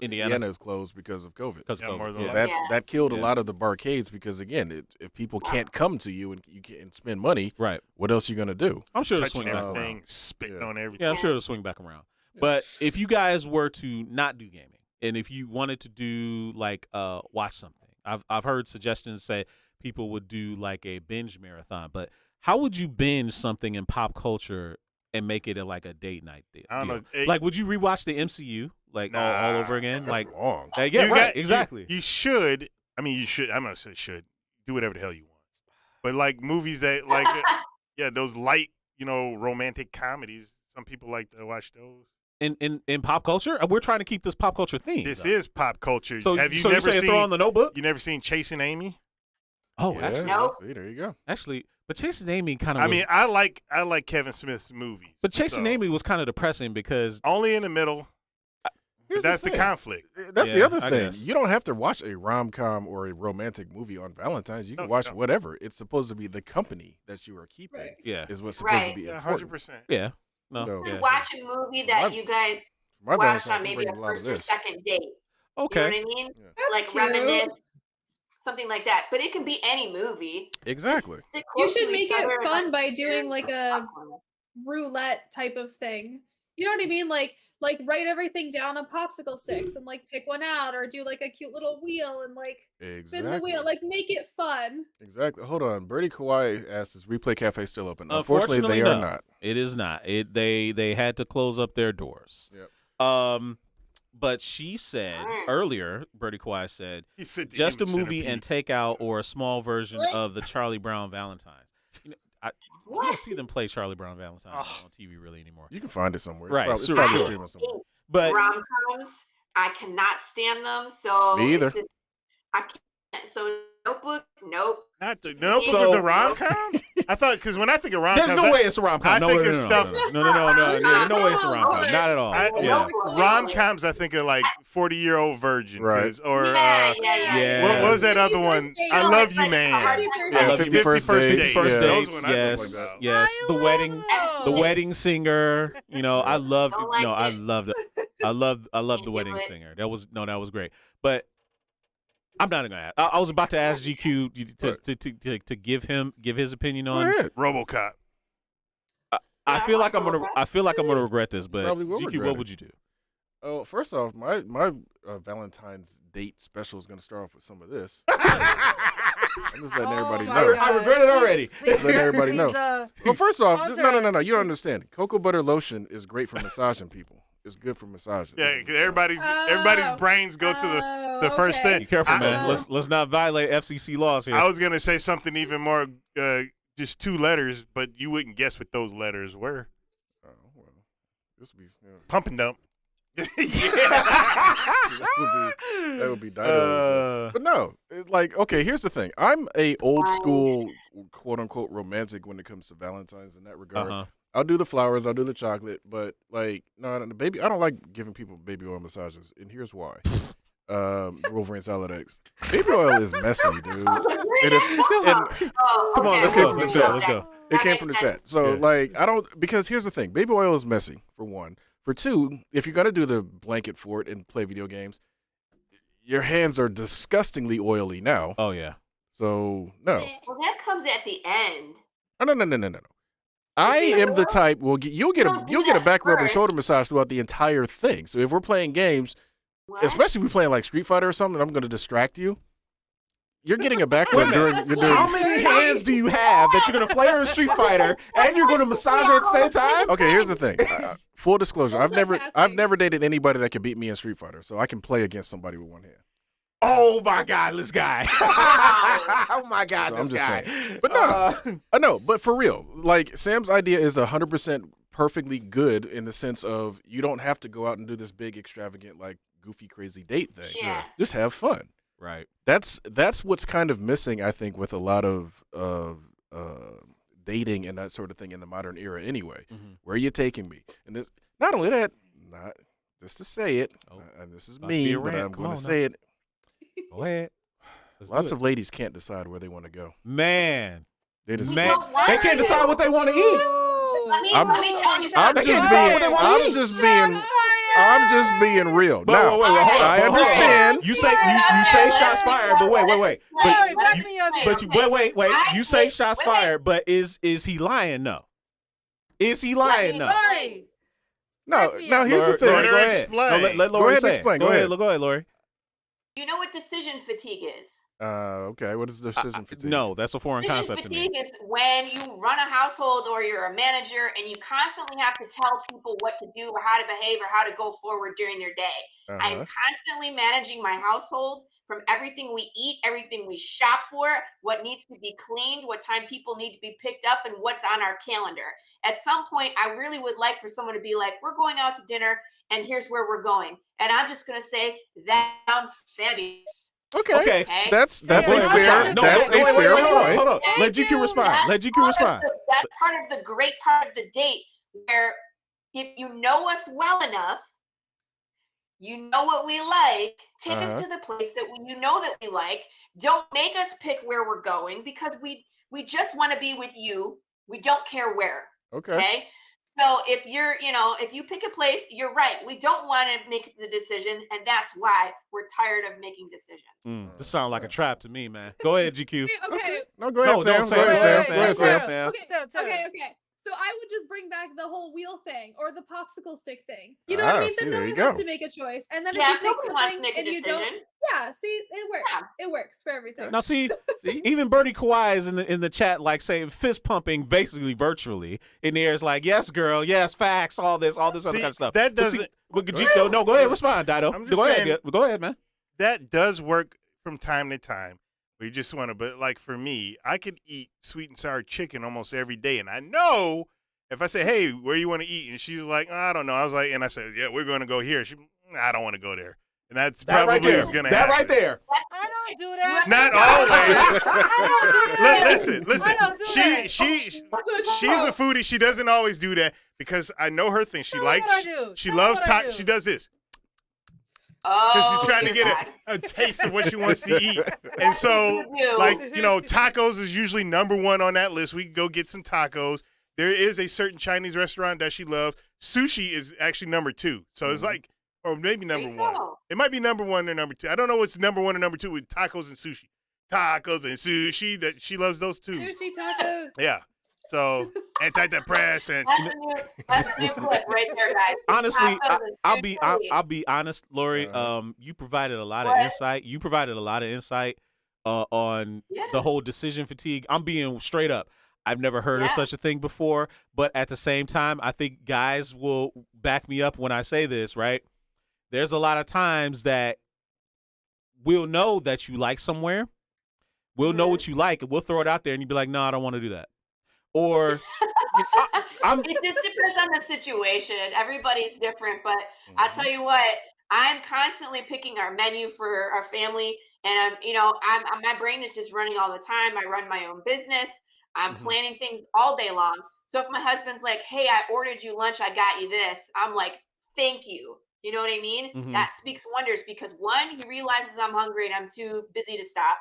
Speaker 1: Indiana.
Speaker 8: is closed because of COVID.
Speaker 1: Because
Speaker 2: Yeah, more
Speaker 1: of
Speaker 2: than
Speaker 1: COVID.
Speaker 8: So
Speaker 2: that.
Speaker 8: that killed a
Speaker 1: Yeah.
Speaker 8: lot of the barcades because again, if people can't come to you and you can't spend money,
Speaker 1: Right.
Speaker 8: what else are you gonna do?
Speaker 1: I'm sure it'll
Speaker 2: Touching
Speaker 1: swing back
Speaker 2: everything,
Speaker 1: around.
Speaker 2: spitting
Speaker 8: Yeah.
Speaker 2: on everything.
Speaker 1: Yeah, I'm sure it'll swing back around. But if you guys were to not do gaming, and if you wanted to do like watch something, I've heard suggestions say people would do like a binge marathon. But how would you binge something in pop culture and make it like a date night deal?
Speaker 2: I don't know. It-
Speaker 1: Like, would you rewatch the MCU like all
Speaker 2: Nah,
Speaker 1: over again?
Speaker 8: That's
Speaker 1: Like,
Speaker 8: long.
Speaker 1: yeah,
Speaker 2: You
Speaker 1: right,
Speaker 2: got-
Speaker 1: exactly.
Speaker 2: You should. I mean, you should. I'm not saying should. Do whatever the hell you want. But like movies that like, yeah, those light, romantic comedies. Some people like to watch those.
Speaker 1: In pop culture, we're trying to keep this pop culture theme.
Speaker 2: This
Speaker 1: though.
Speaker 2: is pop culture.
Speaker 1: So.
Speaker 2: Have you
Speaker 1: so
Speaker 2: never
Speaker 1: you're saying throw on
Speaker 2: seen?
Speaker 1: the Notebook?
Speaker 2: You never seen Chasing Amy?
Speaker 1: Oh,
Speaker 8: Yeah,
Speaker 1: actually,
Speaker 5: Nope.
Speaker 8: see, there you go.
Speaker 1: but Chasing Amy kind of.
Speaker 2: I mean, I like Kevin Smith's movies.
Speaker 1: but Chasing
Speaker 2: so-
Speaker 1: Amy was kind of depressing because
Speaker 2: only in the middle.
Speaker 8: Here's
Speaker 2: But that's the
Speaker 8: thing.
Speaker 2: conflict.
Speaker 8: That's
Speaker 1: Yeah,
Speaker 8: the other
Speaker 1: I
Speaker 8: thing.
Speaker 1: guess.
Speaker 8: You don't have to watch a rom-com or a romantic movie on Valentine's. You can
Speaker 2: No,
Speaker 8: watch
Speaker 2: no.
Speaker 8: whatever. It's supposed to be the company that you are keeping
Speaker 6: Right.
Speaker 1: yeah,
Speaker 8: is what's supposed
Speaker 5: Right.
Speaker 8: to be
Speaker 2: Yeah,
Speaker 8: important.
Speaker 2: 100%.
Speaker 1: yeah, no,
Speaker 8: So-
Speaker 1: yeah.
Speaker 5: Watch a movie that
Speaker 8: My-
Speaker 5: you guys
Speaker 8: My
Speaker 5: watched
Speaker 8: Valentine's
Speaker 5: on
Speaker 8: we
Speaker 5: maybe
Speaker 8: bring
Speaker 5: a
Speaker 8: a lot of
Speaker 5: first or
Speaker 8: this.
Speaker 5: second date.
Speaker 1: Okay.
Speaker 5: You know what I mean?
Speaker 6: That's
Speaker 5: Like
Speaker 6: cute.
Speaker 5: reminisce, something like that. But it can be any movie.
Speaker 8: Exactly.
Speaker 5: Just sit
Speaker 6: You
Speaker 5: close
Speaker 6: should
Speaker 5: to
Speaker 6: make
Speaker 5: each
Speaker 6: it
Speaker 5: other and,
Speaker 6: fun
Speaker 5: like,
Speaker 6: by
Speaker 5: share
Speaker 6: doing like a
Speaker 5: popcorn.
Speaker 6: roulette type of thing. You know what I mean? Like write everything down on popsicle sticks and like pick one out, or do like a cute little wheel and like spin the wheel. Like make it fun.
Speaker 8: Exactly. Hold on. Birdie Kawhi asked, "Is Replay Cafe still open?" Unfortunately, they
Speaker 1: no.
Speaker 8: are not.
Speaker 1: It is not. They had to close up their doors.
Speaker 8: Yep.
Speaker 1: But she said
Speaker 5: Mm.
Speaker 1: earlier, Bertie Kawhi said,
Speaker 2: He said the
Speaker 1: just a
Speaker 2: human
Speaker 1: movie and
Speaker 2: centipede.
Speaker 1: take out or a small version
Speaker 5: What?
Speaker 1: of the Charlie Brown Valentine. You don't see them play Charlie Brown Valentine on TV really anymore.
Speaker 8: You can find it somewhere.
Speaker 1: Right,
Speaker 8: It's
Speaker 1: sure,
Speaker 8: probably
Speaker 1: sure.
Speaker 8: streaming somewhere.
Speaker 1: But
Speaker 5: Rom-coms, I cannot stand them. So
Speaker 8: Me either.
Speaker 5: it's just, I can't. So Notebook, nope.
Speaker 2: Not the Notebook
Speaker 1: So-
Speaker 2: is a rom-com? I thought, because when I think of rom-coms,
Speaker 1: there's no way it's a rom-com.
Speaker 2: I
Speaker 1: No,
Speaker 2: think
Speaker 1: no,
Speaker 2: of
Speaker 1: no, no,
Speaker 2: stuff-
Speaker 1: no, no way it's a rom-com. Not at all. Yeah.
Speaker 2: rom-coms, I think of like 40-Year-Old Virgin.
Speaker 8: Right.
Speaker 2: Or,
Speaker 1: Yeah.
Speaker 2: what was that other
Speaker 6: 50
Speaker 2: one?
Speaker 6: First Dates.
Speaker 2: I
Speaker 5: No,
Speaker 2: Love
Speaker 5: it's
Speaker 2: You,
Speaker 5: like
Speaker 2: Man.
Speaker 5: Hard
Speaker 6: Yeah,
Speaker 5: First
Speaker 8: Yeah,
Speaker 5: Dates.
Speaker 8: 50 First Dates.
Speaker 2: First
Speaker 8: Yeah.
Speaker 2: Dates.
Speaker 1: Dates,
Speaker 2: Those
Speaker 1: yes,
Speaker 2: ones I love.
Speaker 1: yes.
Speaker 9: I
Speaker 1: The
Speaker 9: love
Speaker 1: wedding, the
Speaker 9: those.
Speaker 1: wedding singer. You know, I loved.
Speaker 5: Don't like
Speaker 1: I
Speaker 5: it.
Speaker 1: loved it. I loved the
Speaker 5: Can't
Speaker 1: wedding
Speaker 5: do it.
Speaker 1: singer. That was great. But I'm not gonna. I was about to ask GQ to give his opinion
Speaker 8: Go
Speaker 1: on.
Speaker 8: ahead.
Speaker 2: RoboCop.
Speaker 1: I feel like I'm gonna regret this, but
Speaker 8: Probably will
Speaker 1: GQ,
Speaker 8: regret
Speaker 1: what
Speaker 8: it.
Speaker 1: would you do?
Speaker 8: Oh, first off, my Valentine's date special is going to start off with some of this. I'm just letting everybody
Speaker 9: my
Speaker 8: know.
Speaker 9: God.
Speaker 1: I regret it already.
Speaker 9: Please,
Speaker 8: Let everybody know.
Speaker 9: please,
Speaker 8: Well, first off,
Speaker 9: Sponsor
Speaker 8: no.
Speaker 9: us.
Speaker 8: You don't understand. Cocoa butter lotion is great for massaging people. It's good for massaging.
Speaker 2: Yeah, because everybody's brains go to the first
Speaker 6: okay.
Speaker 2: thing.
Speaker 1: Be careful,
Speaker 2: I-
Speaker 1: man. Let's not violate FCC laws here.
Speaker 2: I was gonna say something even more, just 2 letters, but you wouldn't guess what those letters were.
Speaker 8: Oh, well, this would be.
Speaker 2: Pump and dump.
Speaker 8: that would be dynamite. But no, okay, here's the thing. I'm a old school, quote unquote, romantic when it comes to Valentine's in that regard.
Speaker 1: Uh-huh.
Speaker 8: I'll do the flowers, I'll do the chocolate, but no, I don't like giving people baby oil massages, and here's why. Wolverine Solid X. Baby oil is messy, dude.
Speaker 1: Come on, let's go.
Speaker 8: It came from the chat. So because here's the thing. Baby oil is messy, for one. For two, if you're going to do the blanket for it and play video games, your hands are disgustingly oily now.
Speaker 1: Oh yeah.
Speaker 8: So, no.
Speaker 5: Well, that comes at the end.
Speaker 8: No. I am the type, you'll get a back rub and shoulder massage throughout the entire thing. So if we're playing games,
Speaker 5: What?
Speaker 8: especially if we're playing like Street Fighter or something, I'm going to distract you. You're getting a back rub during.
Speaker 1: How many hands do you have that you're gonna play her in Street Fighter and you're gonna massage her at the same time?
Speaker 8: Okay, here's the thing. Full disclosure: I've
Speaker 6: Multitasking.
Speaker 8: never dated anybody that could beat me in Street Fighter, so I can play against somebody with one hand.
Speaker 1: Oh my God, this guy! Oh my God,
Speaker 8: So
Speaker 1: this
Speaker 8: I'm just
Speaker 1: guy!
Speaker 8: saying. But no, I know. But for real, like Sam's idea is 100% perfectly good in the sense of you don't have to go out and do this big, extravagant, like goofy, crazy date thing.
Speaker 5: Yeah.
Speaker 8: Just have fun.
Speaker 1: Right.
Speaker 8: That's what's kind of missing, I think, with a lot of dating and that sort of thing in the modern era. Anyway, Where are you taking me? And this, not only that, not just to say it, and this is
Speaker 1: About to be
Speaker 8: mean,
Speaker 1: a
Speaker 8: but
Speaker 1: rant.
Speaker 8: I'm
Speaker 1: Come
Speaker 8: going
Speaker 1: on
Speaker 8: to
Speaker 1: now.
Speaker 8: say it.
Speaker 1: Go ahead. Let's
Speaker 8: Lots
Speaker 1: do
Speaker 8: of ladies can't decide where they want to go.
Speaker 1: man.
Speaker 8: They just
Speaker 1: Man,
Speaker 5: don't want
Speaker 1: they can't
Speaker 5: to.
Speaker 1: decide what they want to eat.
Speaker 5: Let me
Speaker 8: I'm-
Speaker 5: tell you
Speaker 8: I'm
Speaker 1: They
Speaker 5: something.
Speaker 1: can't decide what they wanna
Speaker 8: I'm
Speaker 1: eat.
Speaker 8: just being real.
Speaker 1: But
Speaker 8: Now,
Speaker 1: wait, hold on,
Speaker 8: I
Speaker 1: hold on.
Speaker 8: understand.
Speaker 1: You say shots fired, but wait.
Speaker 9: Larry,
Speaker 1: But
Speaker 9: let
Speaker 1: you,
Speaker 9: me on
Speaker 1: but you wait. You say shots
Speaker 5: wait.
Speaker 1: fired, but is he lying? No. Is he lying? No.
Speaker 9: Sorry.
Speaker 8: No,
Speaker 9: Let me
Speaker 8: now
Speaker 9: on.
Speaker 8: here's the
Speaker 1: Lori,
Speaker 8: thing.
Speaker 2: Lori,
Speaker 1: go ahead.
Speaker 2: explain.
Speaker 1: No, let
Speaker 8: Go
Speaker 1: Lori
Speaker 8: ahead and
Speaker 1: say it.
Speaker 8: explain.
Speaker 1: Go
Speaker 8: Go
Speaker 1: ahead.
Speaker 8: ahead.
Speaker 1: Go ahead, Lori.
Speaker 5: You know what decision fatigue is?
Speaker 8: Okay, what is decision fatigue?
Speaker 1: No, that's a foreign
Speaker 5: Decision
Speaker 1: concept to me.
Speaker 5: fatigue is when you run a household or you're a manager and you constantly have to tell people what to do or how to behave or how to go forward during their day. I'm
Speaker 8: Uh-huh.
Speaker 5: constantly managing my household from everything we eat, everything we shop for, what needs to be cleaned, what time people need to be picked up, and what's on our calendar. At some point, I really would like for someone to be like, we're going out to dinner and here's where we're going. And I'm just going to say, that sounds fabulous.
Speaker 8: Okay.
Speaker 1: Okay.
Speaker 8: So that's
Speaker 1: Go
Speaker 8: a
Speaker 1: ahead,
Speaker 8: fair
Speaker 1: respond. No,
Speaker 8: that's
Speaker 1: wait,
Speaker 8: a
Speaker 1: wait,
Speaker 8: fair
Speaker 1: wait,
Speaker 8: point.
Speaker 1: Hold on.
Speaker 5: Thank
Speaker 1: Let GQ
Speaker 5: you.
Speaker 1: respond.
Speaker 5: That's
Speaker 1: Let GQ
Speaker 5: part of
Speaker 1: respond.
Speaker 5: That's part of the great part of the date where if you know us well enough, you know what we like, take us to the place that you know that we like. Don't make us pick where we're going because we just want to be with you. We don't care where.
Speaker 8: Okay.
Speaker 5: Okay. So if if you pick a place, you're right. We don't want to make the decision, and that's why we're tired of making decisions.
Speaker 1: This sounds like a trap to me, man. Go ahead, GQ.
Speaker 6: See, okay.
Speaker 8: No, go ahead,
Speaker 1: No,
Speaker 8: Sam.
Speaker 1: don't say
Speaker 8: Go
Speaker 1: it.
Speaker 8: ahead,
Speaker 1: Go ahead,
Speaker 8: Sam. Go ahead,
Speaker 1: Sam.
Speaker 8: Sam.
Speaker 1: Sam.
Speaker 6: Okay. So I would just bring back the whole wheel thing or the popsicle stick thing. You know what I mean?
Speaker 8: See,
Speaker 6: Then no
Speaker 8: there you
Speaker 6: one has
Speaker 8: go.
Speaker 6: to make a choice. And then
Speaker 5: Yeah,
Speaker 6: if you pick
Speaker 5: nobody wants to
Speaker 6: something
Speaker 5: make a
Speaker 6: and you don't,
Speaker 5: decision.
Speaker 6: yeah, see, it works.
Speaker 5: Yeah.
Speaker 6: It works for everything.
Speaker 1: Now, see, even Bernie Kawhi is in the chat, like saying fist pumping, basically virtually in the air. Is like, yes, girl, yes, facts, all this other
Speaker 2: See,
Speaker 1: kind of stuff.
Speaker 2: that
Speaker 1: But see,
Speaker 2: doesn't-
Speaker 1: no, go ahead, respond, Dido.
Speaker 2: I'm just
Speaker 1: Go ahead,
Speaker 2: saying-
Speaker 1: go ahead, man.
Speaker 2: That does work from time to time. We just want to, but like for me, I could eat sweet and sour chicken almost every day, and I know if I say, "Hey, where you want to eat?" and she's like, "I don't know," I was like, and I said, "Yeah, we're going to go here." She, I don't want to go there, and that's
Speaker 1: That
Speaker 2: probably
Speaker 1: right there.
Speaker 2: is going to
Speaker 1: That
Speaker 2: happen.
Speaker 1: right there.
Speaker 9: I don't do that.
Speaker 2: Not always.
Speaker 9: I don't do that.
Speaker 2: Listen.
Speaker 9: I don't do that.
Speaker 2: She's a foodie. She doesn't always do that because I know her thing. She
Speaker 9: Tell me
Speaker 2: likes.
Speaker 9: what I do.
Speaker 2: She
Speaker 9: Tell me
Speaker 2: loves
Speaker 9: what I do.
Speaker 2: She does this.
Speaker 5: Oh,
Speaker 2: Because she's trying to
Speaker 5: dear
Speaker 2: get
Speaker 5: God.
Speaker 2: a taste of what she wants to eat. And so, like, tacos is usually number one on that list. We can go get some tacos. There is a certain Chinese restaurant that she loves. Sushi is actually number two. So it's like, or maybe number
Speaker 5: you
Speaker 2: one.
Speaker 5: go.
Speaker 2: It might be number one or number two. I don't know what's number one or number two with tacos and sushi. Tacos and sushi, that she loves those two.
Speaker 6: Sushi tacos.
Speaker 2: Yeah. So, antidepressants.
Speaker 5: That's a new clip right there, guys.
Speaker 1: Honestly,
Speaker 5: Tacos and
Speaker 1: I'll be honest, Lori. You provided a lot of
Speaker 5: What?
Speaker 1: insight. You provided a lot of insight on the whole decision fatigue. I'm being straight up. I've never heard of
Speaker 5: Yeah.
Speaker 1: such a thing before, but at the same time, I think guys will back me up when I say this, right? There's a lot of times that we'll know that you like somewhere. We'll know what you like, and we'll throw it out there, and you'll be like, no, I don't want to do that. Or
Speaker 5: It just depends on the situation. Everybody's different, but I'll tell you what, I'm constantly picking our menu for our family, and I'm my brain is just running all the time. I run my own business. I'm planning things all day long. So if my husband's like, "Hey, I ordered you lunch. I got you this," I'm like, "Thank you." You know what I mean?
Speaker 1: Mhm.
Speaker 5: That speaks wonders because one, he realizes I'm hungry and I'm too busy to stop.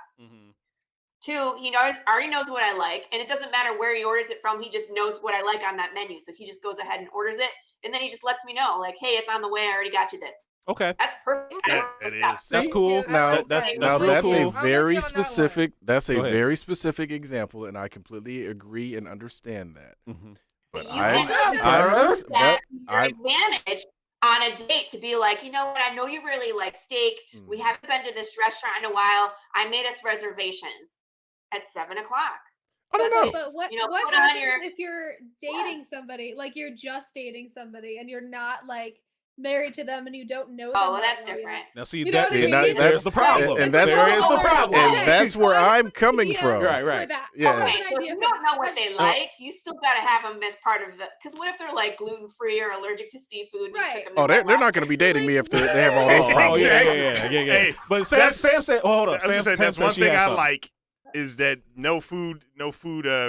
Speaker 5: Two, he already knows what I like, and it doesn't matter where he orders it from. He just knows what I like on that menu, so he just goes ahead and orders it, and then he just lets me know, like, "Hey, it's on the way. I already got you this."
Speaker 1: okay,
Speaker 5: That's perfect.
Speaker 2: Yeah, it is.
Speaker 1: that's
Speaker 6: Thank
Speaker 1: cool.
Speaker 6: you.
Speaker 8: Now,
Speaker 1: That's
Speaker 8: now
Speaker 1: real
Speaker 8: that's
Speaker 1: cool.
Speaker 8: a very
Speaker 9: I'm with you on that one.
Speaker 8: specific. That's a
Speaker 1: Go ahead.
Speaker 8: very specific example, and I completely agree and understand that.
Speaker 1: Mhm.
Speaker 8: But
Speaker 5: You
Speaker 8: I'm
Speaker 5: can use
Speaker 8: just,
Speaker 5: that
Speaker 8: but
Speaker 5: your
Speaker 8: I,
Speaker 5: advantage on a date to be like, "You know what? I know you really like steak. We
Speaker 8: Mhm.
Speaker 5: haven't been to this restaurant in a while. I made us reservations at 7:00.
Speaker 8: I don't know.
Speaker 6: But what
Speaker 5: Put on
Speaker 6: happens
Speaker 5: your-
Speaker 6: if you're dating somebody, like you're just dating somebody and you're not like married to them and you don't know them?
Speaker 5: Oh, well,
Speaker 6: that
Speaker 5: that's
Speaker 6: well yet?
Speaker 5: different.
Speaker 1: Now see,
Speaker 6: You know
Speaker 1: that,
Speaker 6: what I
Speaker 8: See,
Speaker 6: mean?
Speaker 8: now
Speaker 6: It's
Speaker 1: there's
Speaker 8: that's
Speaker 1: the problem.
Speaker 8: and that's
Speaker 1: there is the
Speaker 6: Oh,
Speaker 1: problem.
Speaker 8: and
Speaker 6: shit.
Speaker 8: that's where I'm coming
Speaker 6: Yeah.
Speaker 8: from.
Speaker 1: Right, right.
Speaker 6: For that.
Speaker 8: Yeah.
Speaker 5: Okay,
Speaker 6: Good
Speaker 5: so if
Speaker 6: idea
Speaker 5: you
Speaker 6: for
Speaker 5: don't
Speaker 6: that.
Speaker 5: know what they like, you still got to have them as part of the. Because what if they're like gluten free or allergic to seafood? And you
Speaker 6: Right.
Speaker 5: took them
Speaker 8: Oh, they're not going to be dating me if they have all those
Speaker 1: Oh,
Speaker 8: problems.
Speaker 1: yeah.
Speaker 2: Hey,
Speaker 1: But Sam said, oh, hold up.
Speaker 2: I'm just saying
Speaker 1: Sam
Speaker 2: that's
Speaker 1: said
Speaker 2: one
Speaker 1: she
Speaker 2: thing
Speaker 1: had
Speaker 2: I
Speaker 1: something.
Speaker 2: like is that no food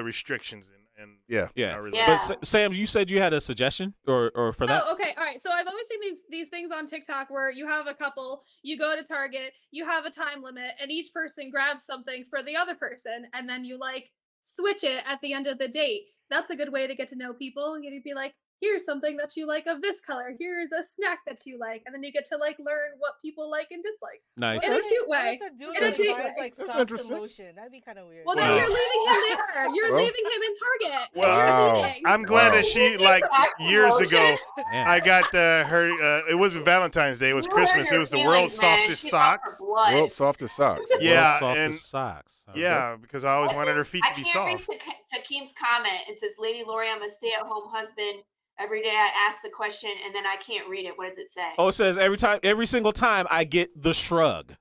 Speaker 2: restrictions and
Speaker 8: Yeah.
Speaker 1: Yeah.
Speaker 2: not really-
Speaker 5: Yeah.
Speaker 1: But Sam, you said you had a suggestion or for that?
Speaker 6: Oh, okay. All right. So I've always seen these things on TikTok where you have a couple, you go to Target, you have a time limit, and each person grabs something for the other person, and then you like switch it at the end of the date. That's a good way to get to know people. You'd be like, here's something that you like of this color. Here's a snack that you like, and then you get to like learn what people like and dislike.
Speaker 1: Nice.
Speaker 6: In a cute way.
Speaker 9: What if the dude
Speaker 6: In a
Speaker 9: like
Speaker 6: date
Speaker 9: buys,
Speaker 6: way.
Speaker 9: like
Speaker 8: That's
Speaker 9: soft
Speaker 8: interesting.
Speaker 9: lotion? That'd be kind of weird.
Speaker 6: Well, then
Speaker 2: Wow.
Speaker 6: you're leaving him there. You're
Speaker 8: Well-
Speaker 6: leaving him in Target. and
Speaker 8: Wow.
Speaker 6: You're leaving.
Speaker 2: I'm glad
Speaker 8: Wow.
Speaker 2: that she like years ago.
Speaker 1: Man.
Speaker 2: I got her. It wasn't Valentine's Day. It was
Speaker 5: You hurt
Speaker 2: Christmas.
Speaker 5: her
Speaker 2: It was the
Speaker 5: feelings,
Speaker 2: world's
Speaker 5: man.
Speaker 2: softest
Speaker 5: She's off her
Speaker 2: socks.
Speaker 5: blood.
Speaker 8: World's softest socks.
Speaker 2: Yeah,
Speaker 1: Softest
Speaker 2: and
Speaker 1: socks. Okay.
Speaker 2: yeah, because I always wanted her feet
Speaker 5: I
Speaker 2: to be
Speaker 5: can't
Speaker 2: soft.
Speaker 5: read Takim's comment. It says, "Lady Lori, I'm a stay-at-home husband. Every day I ask the question, and then I can't read it. What does it say?"
Speaker 1: Oh, it says every single time I get the shrug,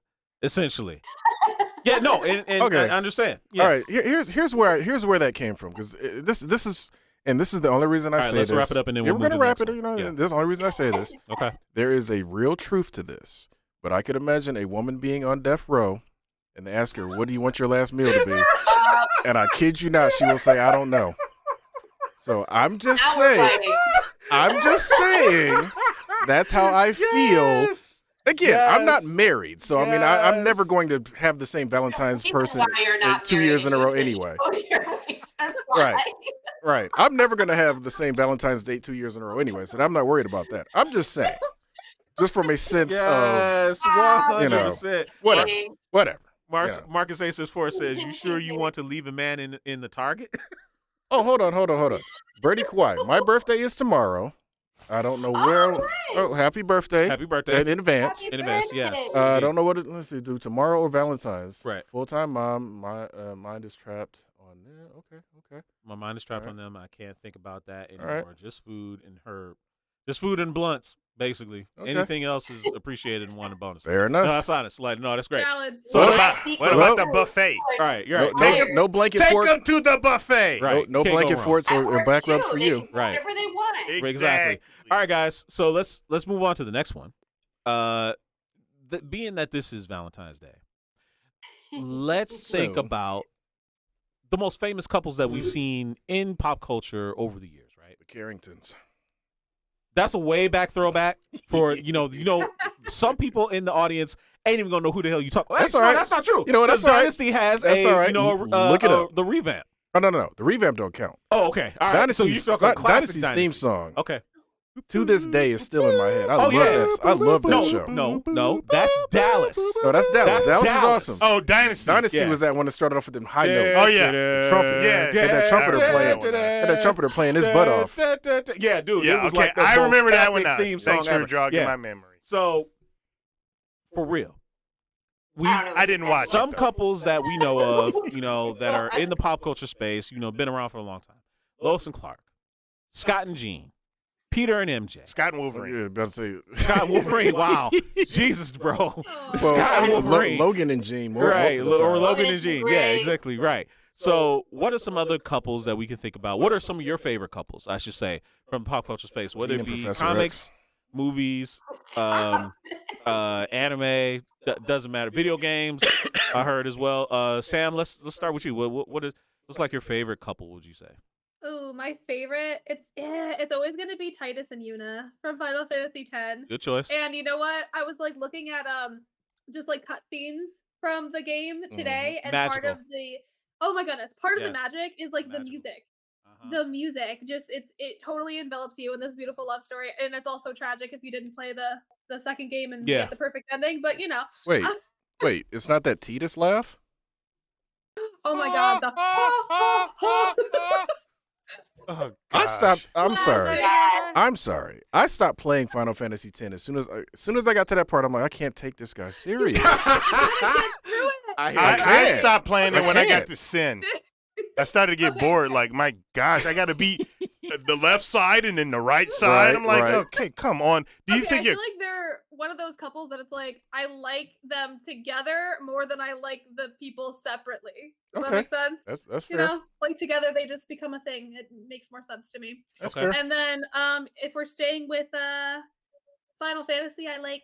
Speaker 1: essentially. Yeah, no, and
Speaker 8: Okay.
Speaker 1: I understand. Yeah.
Speaker 8: All right. Here's where that came from because this is the only reason I
Speaker 1: All right,
Speaker 8: say
Speaker 1: let's
Speaker 8: this.
Speaker 1: wrap it up and then
Speaker 8: Yeah,
Speaker 1: we'll
Speaker 8: we're
Speaker 1: move
Speaker 8: gonna
Speaker 1: to the
Speaker 8: wrap it.
Speaker 1: next one. Yeah.
Speaker 8: That's the only reason I say this.
Speaker 1: Okay.
Speaker 8: There is a real truth to this, but I could imagine a woman being on death row, and they ask her, "What do you want your last meal to be?" And I kid you not, she will say, "I don't know." So I'm just
Speaker 5: Now we're
Speaker 8: saying.
Speaker 5: fighting.
Speaker 8: I'm just saying. That's how I feel.
Speaker 1: Yes.
Speaker 8: Again, I'm not
Speaker 1: Yes.
Speaker 8: married, so I mean, I'm never
Speaker 1: Yes.
Speaker 8: going to have the same Valentine's
Speaker 5: You know
Speaker 8: person
Speaker 5: why you're not
Speaker 8: 2 years in a row
Speaker 5: married. You
Speaker 8: anyway.
Speaker 5: just go your ways. That's
Speaker 8: Right.
Speaker 5: why.
Speaker 8: Right. I'm never going to have the same Valentine's date 2 years in a row anyway, so I'm not worried about that. I'm just saying. Just from a sense of
Speaker 1: Yes,
Speaker 8: you
Speaker 1: 100%.
Speaker 8: whatever.
Speaker 5: Dang.
Speaker 8: Whatever.
Speaker 1: Marcus
Speaker 8: Yeah.
Speaker 1: Marcus Aces 4 says, "You sure you want to leave a man in the Target?"
Speaker 8: Oh, hold on. Birdie Kawhi, my birthday is tomorrow. I don't know where.
Speaker 5: All right.
Speaker 8: Oh, happy birthday.
Speaker 1: Happy birthday.
Speaker 8: In advance.
Speaker 5: Happy
Speaker 1: In advance, yes.
Speaker 5: birthday.
Speaker 8: I don't know what it, let's see, do tomorrow or Valentine's.
Speaker 1: Right.
Speaker 8: Full-time mom. My mind is trapped on there. Okay.
Speaker 1: My mind is trapped
Speaker 8: All
Speaker 1: on them. I can't think about that
Speaker 8: All
Speaker 1: anymore.
Speaker 8: right.
Speaker 1: Just food and herb. Just food and blunts, basically.
Speaker 8: Okay.
Speaker 1: Anything else is appreciated and wanted bonus.
Speaker 8: Fair
Speaker 1: No,
Speaker 8: enough.
Speaker 1: that's honest. Like, no, that's great.
Speaker 6: Salad.
Speaker 1: So
Speaker 2: What
Speaker 1: let's-
Speaker 2: about
Speaker 5: Speaking
Speaker 2: what
Speaker 5: of
Speaker 2: about the
Speaker 5: food,
Speaker 2: buffet?
Speaker 1: All right, you're
Speaker 8: No,
Speaker 1: right.
Speaker 8: no blanket
Speaker 2: Take
Speaker 8: fort.
Speaker 2: them to the buffet.
Speaker 1: Right.
Speaker 8: No
Speaker 1: Can't go
Speaker 8: blanket
Speaker 1: wrong.
Speaker 8: forts
Speaker 5: that
Speaker 8: or
Speaker 5: works
Speaker 8: back
Speaker 5: too.
Speaker 8: rubs for
Speaker 5: They
Speaker 8: you.
Speaker 5: can do
Speaker 1: Right.
Speaker 5: Whatever they want.
Speaker 1: Exactly. All right, guys. So let's move on to the next one. Being that this is Valentine's Day, let's think
Speaker 8: So-
Speaker 1: about the most famous couples that we've seen in pop culture over the years. Right.
Speaker 8: The Carringtons.
Speaker 1: That's a way back throwback for some people in the audience ain't even gonna know who the hell you talk.
Speaker 8: That's
Speaker 1: Actually,
Speaker 8: all
Speaker 1: no,
Speaker 8: right.
Speaker 1: that's not true.
Speaker 8: You know what, that's
Speaker 1: Because
Speaker 8: all right.
Speaker 1: Dynasty has
Speaker 8: That's all right. Look it up.
Speaker 1: the revamp.
Speaker 8: Oh, no. The revamp don't count.
Speaker 1: Oh, okay. All right. So you
Speaker 8: Dynasty's,
Speaker 1: struck a classic
Speaker 8: Dynasty's
Speaker 1: Dynasty.
Speaker 8: theme song
Speaker 1: Okay.
Speaker 8: to this day is still in my head. I
Speaker 1: Oh,
Speaker 8: love
Speaker 1: yeah.
Speaker 8: that. I love that
Speaker 1: No,
Speaker 8: show.
Speaker 1: no, that's Dallas.
Speaker 8: No, that's Dallas.
Speaker 1: That's
Speaker 8: Dallas
Speaker 1: Dallas.
Speaker 8: is awesome.
Speaker 2: Oh, Dynasty.
Speaker 8: Dynasty
Speaker 1: Yeah.
Speaker 8: was that one that started off with them high notes.
Speaker 2: Oh, yeah.
Speaker 8: The trumpet.
Speaker 2: Yeah.
Speaker 8: Had that trumpeter
Speaker 2: Yeah.
Speaker 8: playing. Had that trumpeter playing his butt off.
Speaker 1: Yeah, dude.
Speaker 2: Yeah,
Speaker 1: it was
Speaker 2: okay.
Speaker 1: like the
Speaker 2: I
Speaker 1: most
Speaker 2: remember that one
Speaker 1: epic
Speaker 2: now.
Speaker 1: theme
Speaker 2: Thanks
Speaker 1: song
Speaker 2: for
Speaker 1: ever.
Speaker 2: jogging
Speaker 1: Yeah.
Speaker 2: my memory.
Speaker 1: So, for real,
Speaker 2: I didn't watch
Speaker 1: some
Speaker 2: it, though.
Speaker 1: couples that we know of, that are in the pop culture space, been around for a long time. Lois and Clark, Scott and Jean, Peter and MJ.
Speaker 2: Scott and Wolverine.
Speaker 8: Yeah, about to say.
Speaker 1: Scott and Wolverine. Wow, Jesus, bro.
Speaker 6: Oh.
Speaker 1: Scott and Wolverine.
Speaker 8: Logan and Jean. More
Speaker 1: Right,
Speaker 8: most of the
Speaker 1: or
Speaker 8: time.
Speaker 1: Logan and Jean. Yeah,
Speaker 5: Great.
Speaker 1: exactly. Right. So, what are some other couples that we can think about? What are some of your favorite couples, I should say, from pop culture space? Whether
Speaker 8: Jean
Speaker 1: it
Speaker 8: and
Speaker 1: be
Speaker 8: Professor
Speaker 1: comics,
Speaker 8: X.
Speaker 1: movies, anime, doesn't matter. Video games, I heard as well. Sam, let's start with you. What's like your favorite couple? Would you say?
Speaker 6: Ooh, my favorite. It's always gonna be Titus and Yuna from Final Fantasy X.
Speaker 1: Good choice.
Speaker 6: And you know what? I was like looking at just like cutscenes from the game today, and part
Speaker 1: Magical.
Speaker 6: of the oh my goodness, part of the
Speaker 1: Yes.
Speaker 6: magic is like the
Speaker 1: Magical.
Speaker 6: music.
Speaker 1: Uh-huh.
Speaker 6: The music just it totally envelops you in this beautiful love story, and it's also tragic if you didn't play the second game and
Speaker 1: Yeah.
Speaker 6: get the perfect ending. But
Speaker 8: Wait, it's not that Titus laugh?
Speaker 6: oh my god, the
Speaker 2: Oh,
Speaker 8: I stopped. I'm sorry.
Speaker 5: Yeah.
Speaker 8: I'm sorry. I stopped playing Final Fantasy X as soon as I got to that part. I'm like, I can't take this guy serious.
Speaker 2: I stopped playing it when I got
Speaker 8: can't.
Speaker 2: to Sin. I started to get
Speaker 6: Okay.
Speaker 2: bored. Like, my gosh, I got to beat the left side and then the right side.
Speaker 8: Right,
Speaker 2: I'm like,
Speaker 8: right.
Speaker 2: okay, come on. Do you
Speaker 6: Okay,
Speaker 2: think
Speaker 6: I
Speaker 2: you're
Speaker 6: feel like they're one of those couples that it's like I like them together more than I like the people separately. Does that
Speaker 8: Okay.
Speaker 6: make sense?
Speaker 8: That's
Speaker 6: You
Speaker 8: fair.
Speaker 6: know, like together they just become a thing. It makes more sense to me.
Speaker 8: That's
Speaker 1: Okay.
Speaker 8: fair.
Speaker 6: And then if we're staying with Final Fantasy, I like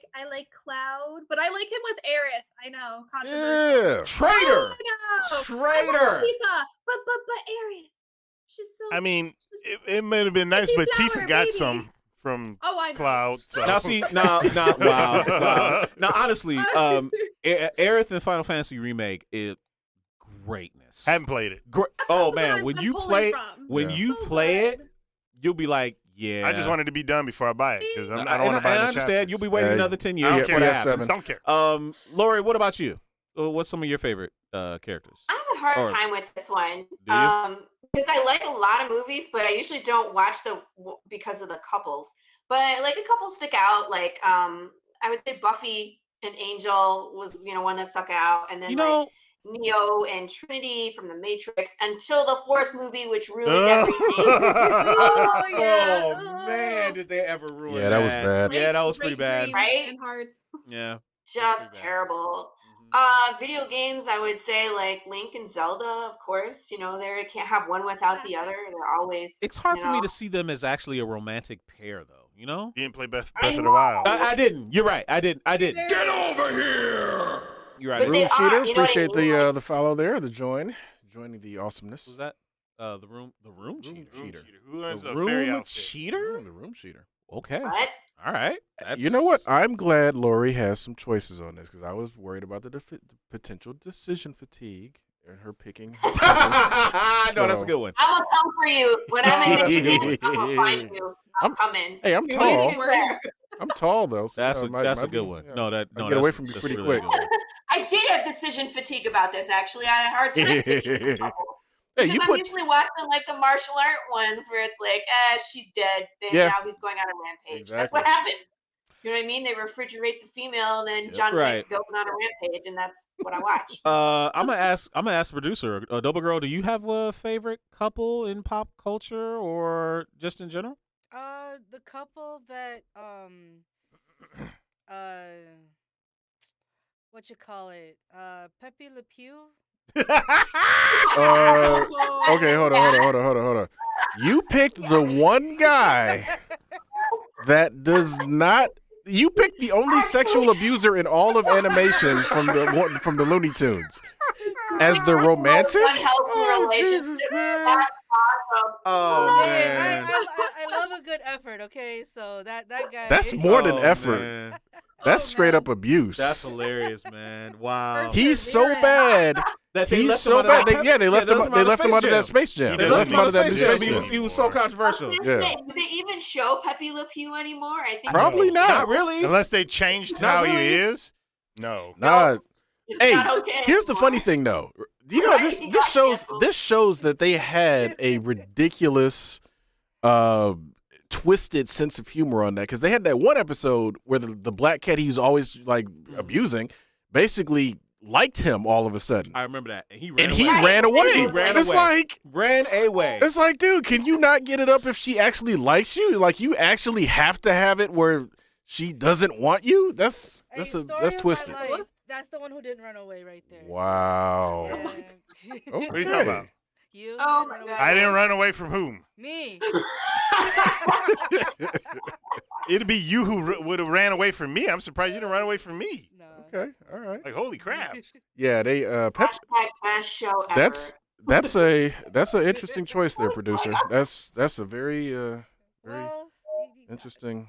Speaker 6: Cloud, but I like him with Aerith. I know, controversial.
Speaker 8: Yeah.
Speaker 1: Traitor.
Speaker 6: Oh, I know.
Speaker 1: Traitor.
Speaker 6: I love Tifa, but Aerith, she's so.
Speaker 2: I mean,
Speaker 6: she's-
Speaker 2: it might have been nice,
Speaker 6: Baby
Speaker 2: but
Speaker 6: flower,
Speaker 2: Tifa got
Speaker 6: baby.
Speaker 2: some from
Speaker 6: oh, I know.
Speaker 2: Cloud. So.
Speaker 1: Now see, wow. Now honestly, Aerith and Final Fantasy remake is greatness.
Speaker 2: Haven't played it.
Speaker 6: That's
Speaker 1: Oh
Speaker 6: what
Speaker 1: man,
Speaker 6: I'm
Speaker 1: when you
Speaker 6: pulling
Speaker 1: play
Speaker 6: from.
Speaker 1: when
Speaker 8: Yeah.
Speaker 1: you
Speaker 6: So
Speaker 1: play it,
Speaker 6: good.
Speaker 1: you'll be like, yeah.
Speaker 2: I just wanted to be done before I buy it because I don't
Speaker 1: And
Speaker 2: want to buy
Speaker 1: I
Speaker 2: the
Speaker 1: understand.
Speaker 2: chapters.
Speaker 1: You'll be waiting
Speaker 8: Hey,
Speaker 1: another 10
Speaker 2: I
Speaker 1: years.
Speaker 2: don't
Speaker 8: Yeah,
Speaker 2: care.
Speaker 1: before that
Speaker 8: PS7.
Speaker 1: happens.
Speaker 2: Don't care.
Speaker 1: Lori, what about you? What's some of your favorite characters?
Speaker 5: I have a hard
Speaker 1: Or-
Speaker 5: time with this one.
Speaker 1: you?
Speaker 5: Because I like a lot of movies, but I usually don't watch because of the couples. But like a couple stick out. Like I would say Buffy and Angel was one that stuck out, and then like Neo and Trinity from the Matrix until the fourth movie, which ruined everything.
Speaker 6: Oh yeah.
Speaker 1: Oh man, did they ever ruin
Speaker 8: Yeah, that was bad.
Speaker 1: Yeah, that was pretty
Speaker 6: Great
Speaker 1: bad.
Speaker 6: dreams
Speaker 5: Right?
Speaker 6: And hearts.
Speaker 1: Yeah.
Speaker 5: Just
Speaker 1: Pretty bad.
Speaker 5: terrible. Video games, I would say like Link and Zelda, of course. They can't have one without the other. They're always.
Speaker 1: It's hard for me to see them as actually a romantic pair, though. You know?
Speaker 2: You didn't play Breath
Speaker 5: I
Speaker 2: of the
Speaker 5: know.
Speaker 2: Wild.
Speaker 1: I didn't. You're right. I didn't.
Speaker 6: Get
Speaker 1: over here. You're right.
Speaker 5: But they
Speaker 8: Room
Speaker 5: are,
Speaker 8: cheater.
Speaker 5: you know what I
Speaker 8: Appreciate
Speaker 5: mean?
Speaker 8: the follow there, joining the awesomeness.
Speaker 1: Was that the room cheater?
Speaker 8: Cheater.
Speaker 2: Who has
Speaker 1: The
Speaker 2: a fairy
Speaker 1: room
Speaker 2: outfit?
Speaker 1: cheater?
Speaker 8: The room cheater.
Speaker 1: Okay.
Speaker 5: What?
Speaker 1: All right.
Speaker 8: You know what? I'm glad Lori has some choices on this because I was worried about the potential decision fatigue and her picking.
Speaker 1: No, that's
Speaker 8: So-
Speaker 1: a good one.
Speaker 5: I'm gonna come for you when I'm in Michigan. I'm gonna find you. I'm coming.
Speaker 8: Hey, I'm
Speaker 6: What do you
Speaker 8: tall.
Speaker 6: think we're-
Speaker 8: I'm tall though. So
Speaker 1: That's
Speaker 8: might
Speaker 1: a good
Speaker 8: be-
Speaker 1: one.
Speaker 8: yeah.
Speaker 1: No, that
Speaker 8: I'd
Speaker 1: no,
Speaker 8: get away
Speaker 1: that's-
Speaker 8: from you
Speaker 1: that's
Speaker 8: pretty
Speaker 1: really
Speaker 8: quick.
Speaker 1: good.
Speaker 5: I did have decision fatigue about this. Actually, I had a hard time picking some couple.
Speaker 10: Yeah,
Speaker 5: Because I'm usually watching like the martial art ones where it's like, she's dead. Then
Speaker 10: Yeah.
Speaker 5: now he's going on a rampage. That's
Speaker 10: Exactly.
Speaker 5: what happens. You know what I mean? They refrigerate the female, and then John
Speaker 1: Right.
Speaker 5: Wick goes on a rampage, and that's what I watch.
Speaker 1: I'm gonna ask the producer, Double Girl, do you have a favorite couple in pop culture or just in general?
Speaker 9: The couple that what you call it? Pepe Le Pew.
Speaker 10: Okay, hold on. You picked the one guy that does not. You picked the only sexual abuser in all of animation from the Looney Tunes as the romantic.
Speaker 5: Unhealthy relationship. That's awesome.
Speaker 1: Oh
Speaker 9: Hey,
Speaker 1: man.
Speaker 9: I love a good effort. Okay, so that guy.
Speaker 10: That's more than
Speaker 1: Oh,
Speaker 10: effort.
Speaker 1: man.
Speaker 10: That's
Speaker 6: Oh,
Speaker 10: straight
Speaker 6: man.
Speaker 10: up abuse.
Speaker 1: That's hilarious, man. Wow.
Speaker 10: He's so bad.
Speaker 1: That they
Speaker 10: He's
Speaker 1: left him
Speaker 10: so
Speaker 1: out of
Speaker 10: bad.
Speaker 1: that-
Speaker 10: They left him. They left him out of that
Speaker 1: Space
Speaker 10: Space Jam.
Speaker 2: They
Speaker 10: They
Speaker 2: left
Speaker 10: left him out of that
Speaker 1: Space Jam.
Speaker 10: Space
Speaker 1: He
Speaker 10: Jam.
Speaker 1: was so controversial.
Speaker 10: Yeah.
Speaker 5: Do they even show Pepe Le Pew anymore? I think
Speaker 10: Probably not.
Speaker 1: Not really.
Speaker 2: Unless they changed
Speaker 1: Not
Speaker 2: how
Speaker 1: really.
Speaker 2: he is. No.
Speaker 10: Nah.
Speaker 5: It's
Speaker 10: Hey,
Speaker 5: not okay
Speaker 10: here's the
Speaker 5: anymore.
Speaker 10: funny thing, though. You know, this shows that they had a ridiculous, twisted sense of humor on that, because they had that one episode where the black cat he's always like abusing basically liked him all of a sudden,
Speaker 1: I remember that. And he
Speaker 10: and
Speaker 1: ran
Speaker 10: he
Speaker 1: away.
Speaker 10: ran away.
Speaker 1: He ran
Speaker 10: It's
Speaker 1: away.
Speaker 10: like.
Speaker 1: Ran away.
Speaker 10: It's like, dude, can you not get it up if she actually likes you? Like, you actually have to have it where she doesn't want you? That's
Speaker 9: Hey, story
Speaker 10: that's
Speaker 9: of my
Speaker 10: twisted.
Speaker 9: life. That's the one who didn't run away right there.
Speaker 10: Wow.
Speaker 9: Yeah.
Speaker 2: What are you talking about?
Speaker 9: You
Speaker 5: Oh
Speaker 9: didn't
Speaker 5: my
Speaker 9: run
Speaker 5: God.
Speaker 9: away.
Speaker 2: I didn't run away from whom?
Speaker 9: Me.
Speaker 2: It'd be you who would have ran away from me. I'm surprised you didn't run away from me.
Speaker 9: No.
Speaker 10: Okay, all right.
Speaker 2: Like, holy crap.
Speaker 10: Yeah, they
Speaker 5: Hashtag best show ever.
Speaker 10: that's an interesting choice there, producer. That's a very very
Speaker 9: Well,
Speaker 10: interesting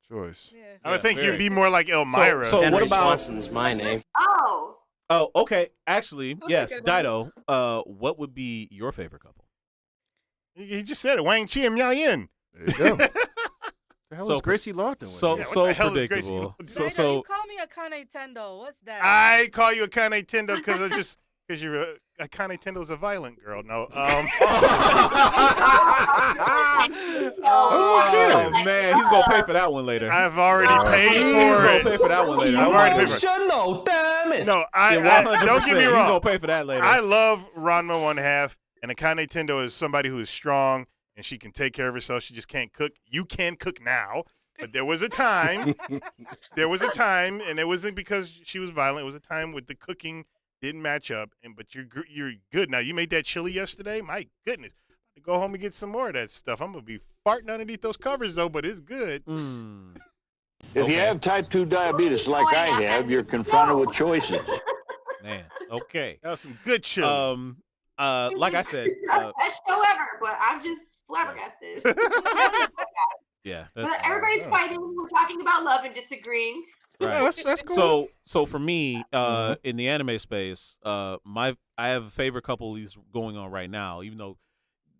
Speaker 10: choice.
Speaker 9: yeah.
Speaker 2: I would think
Speaker 1: very.
Speaker 2: you'd be more like Elmira.
Speaker 1: So what
Speaker 4: Henry
Speaker 1: about?
Speaker 4: Swanson's my name.
Speaker 5: Oh,
Speaker 1: Oh, okay. Actually,
Speaker 6: That's a
Speaker 1: yes,
Speaker 6: good one.
Speaker 1: Dido. What would be your favorite couple?
Speaker 2: He just said it. Wang Chi and Miao Yin.
Speaker 10: There you go. The hell
Speaker 1: So-
Speaker 10: is Gracie Law doing?
Speaker 1: So
Speaker 10: here?
Speaker 2: what
Speaker 1: so
Speaker 2: the hell is Gracie
Speaker 1: predictable.
Speaker 2: Lord?
Speaker 9: Dido, you call me a Kane Tendo. What's that?
Speaker 2: I call you a Kane Tendo because you're a Kane Tendo's a violent girl. No.
Speaker 1: Oh man, he's gonna pay for that one later.
Speaker 2: I've already paid
Speaker 1: He's
Speaker 2: for
Speaker 1: gonna
Speaker 2: it.
Speaker 1: pay for that one later.
Speaker 2: I've already paid for it.
Speaker 4: Emotional damage.
Speaker 2: No,
Speaker 1: Yeah,
Speaker 2: don't get me
Speaker 1: 100%. He's
Speaker 2: wrong.
Speaker 1: gonna pay for that later.
Speaker 2: I love Ranma one half, and Akane Tendo is somebody who is strong and she can take care of herself. She just can't cook. You can cook now, but there was a time. And it wasn't because she was violent. It was a time with the cooking didn't match up. But you're good now. You made that chili yesterday. My goodness, go home and get some more of that stuff. I'm gonna be farting underneath those covers though, but it's good.
Speaker 11: If you have type 2 diabetes like I have, you're confronted with choices.
Speaker 1: Man, okay.
Speaker 2: That was some good chili.
Speaker 1: Like I said,
Speaker 5: it's not the best show ever, but I'm just flabbergasted.
Speaker 1: yeah.
Speaker 5: But
Speaker 1: That's,
Speaker 5: everybody's fighting. We're talking about love and disagreeing.
Speaker 1: right.
Speaker 10: Yeah, that's cool.
Speaker 1: So for me, in the anime space, I have a favorite couple who's going on right now, even though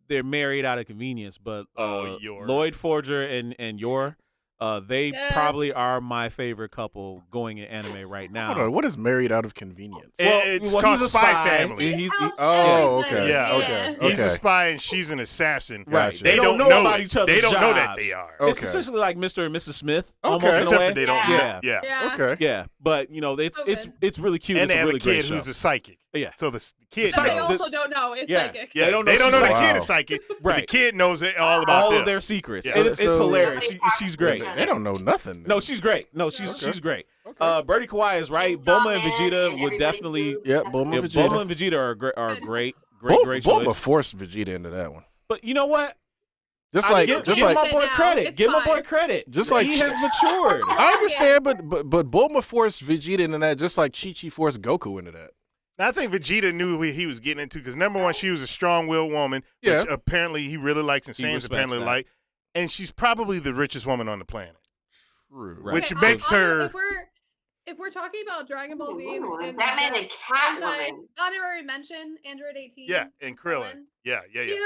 Speaker 1: they're married out of convenience. But
Speaker 2: Yor.
Speaker 1: Lloyd Forger and Yor, they
Speaker 6: Yes.
Speaker 1: probably are my favorite couple going in anime right now.
Speaker 10: Hold on, what is married out of convenience?
Speaker 2: It's called
Speaker 1: he's a
Speaker 2: Spy Family.
Speaker 6: Helps
Speaker 10: Oh,
Speaker 6: everybody.
Speaker 10: okay.
Speaker 2: Yeah,
Speaker 10: okay.
Speaker 2: He's a spy and she's an assassin.
Speaker 1: Right.
Speaker 10: Gotcha.
Speaker 2: They don't know
Speaker 1: about
Speaker 2: it.
Speaker 1: each other's
Speaker 2: They don't know that
Speaker 1: jobs.
Speaker 2: they are.
Speaker 10: Okay.
Speaker 1: It's essentially like Mr. and Mrs. Smith,
Speaker 10: Okay.
Speaker 1: almost in a
Speaker 2: Except
Speaker 1: way.
Speaker 2: for they don't.
Speaker 1: Yeah.
Speaker 2: Yeah.
Speaker 6: Yeah.
Speaker 10: Okay.
Speaker 1: Yeah, but it's
Speaker 6: So
Speaker 1: it's
Speaker 6: good.
Speaker 1: it's really cute.
Speaker 2: And
Speaker 1: It's
Speaker 2: they
Speaker 1: a
Speaker 2: have
Speaker 1: really
Speaker 2: a kid
Speaker 1: great show.
Speaker 2: who's a psychic.
Speaker 1: Yeah.
Speaker 2: So the kid
Speaker 6: But they
Speaker 1: Psychic.
Speaker 2: knows.
Speaker 6: also don't know it's
Speaker 1: Yeah.
Speaker 6: psychic.
Speaker 2: Yeah,
Speaker 1: They don't know
Speaker 2: the
Speaker 1: she's
Speaker 2: kid
Speaker 10: psychic.
Speaker 2: is psychic. But the
Speaker 1: Right.
Speaker 2: kid knows it all about
Speaker 1: all
Speaker 2: them.
Speaker 1: of their secrets.
Speaker 2: Yeah.
Speaker 1: It's
Speaker 10: So-
Speaker 1: hilarious. She's great.
Speaker 10: They don't know nothing.
Speaker 1: No, she's great. No, she's great. Birdie Kawhi is right. Bulma and Vegeta would definitely.
Speaker 10: Yep, Bulma
Speaker 1: Yeah,
Speaker 10: Vegeta.
Speaker 1: Bulma and Vegeta are great,
Speaker 10: Bul-
Speaker 1: great
Speaker 10: Bulma
Speaker 1: choice.
Speaker 10: forced Vegeta into that one.
Speaker 1: But you know what?
Speaker 10: Just
Speaker 1: I
Speaker 10: like,
Speaker 1: give,
Speaker 10: just
Speaker 1: give
Speaker 10: like,
Speaker 1: my boy
Speaker 6: Now,
Speaker 1: credit.
Speaker 6: it's
Speaker 1: Give my boy
Speaker 6: fine.
Speaker 1: credit.
Speaker 10: Just like
Speaker 1: he has matured.
Speaker 10: I understand, but Bulma forced Vegeta into that, just like Chi-Chi forced Goku into that.
Speaker 2: Now, I think Vegeta knew what he was getting into because number one, she was a strong-willed woman,
Speaker 10: Yeah.
Speaker 2: which apparently he really likes and
Speaker 1: He
Speaker 2: Sam's
Speaker 1: respects
Speaker 2: apparently
Speaker 1: that.
Speaker 2: like, and she's probably the richest woman on the planet.
Speaker 10: True.
Speaker 1: Right.
Speaker 2: Which
Speaker 6: Okay,
Speaker 2: makes her.
Speaker 6: If we're talking about Dragon Ball Z and
Speaker 5: Batman and
Speaker 6: franchise,
Speaker 5: Catwoman.
Speaker 6: honorary mention, Android 18.
Speaker 2: Yeah, and Krillin. Yeah.
Speaker 6: Cute.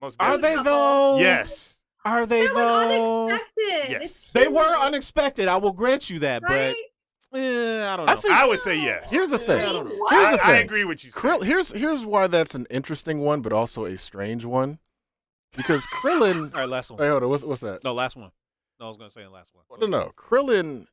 Speaker 2: Most
Speaker 1: Are
Speaker 2: definitely.
Speaker 1: they though?
Speaker 2: Yes.
Speaker 1: Are they
Speaker 6: They're like
Speaker 1: though?
Speaker 6: unexpected.
Speaker 2: Yes.
Speaker 6: It's
Speaker 1: They
Speaker 6: cute,
Speaker 1: were unexpected. I will grant you that,
Speaker 6: right?
Speaker 1: I don't know.
Speaker 2: I would say yes.
Speaker 10: Here's the thing.
Speaker 1: I don't know.
Speaker 10: Here's the thing.
Speaker 2: I agree with you.
Speaker 10: Here's why that's an interesting one, but also a strange one. Because Krillin.
Speaker 1: All right, last one.
Speaker 10: Wait, hold on. What's that?
Speaker 1: No, last one. No, I was gonna say the last one.
Speaker 10: No. Krillin.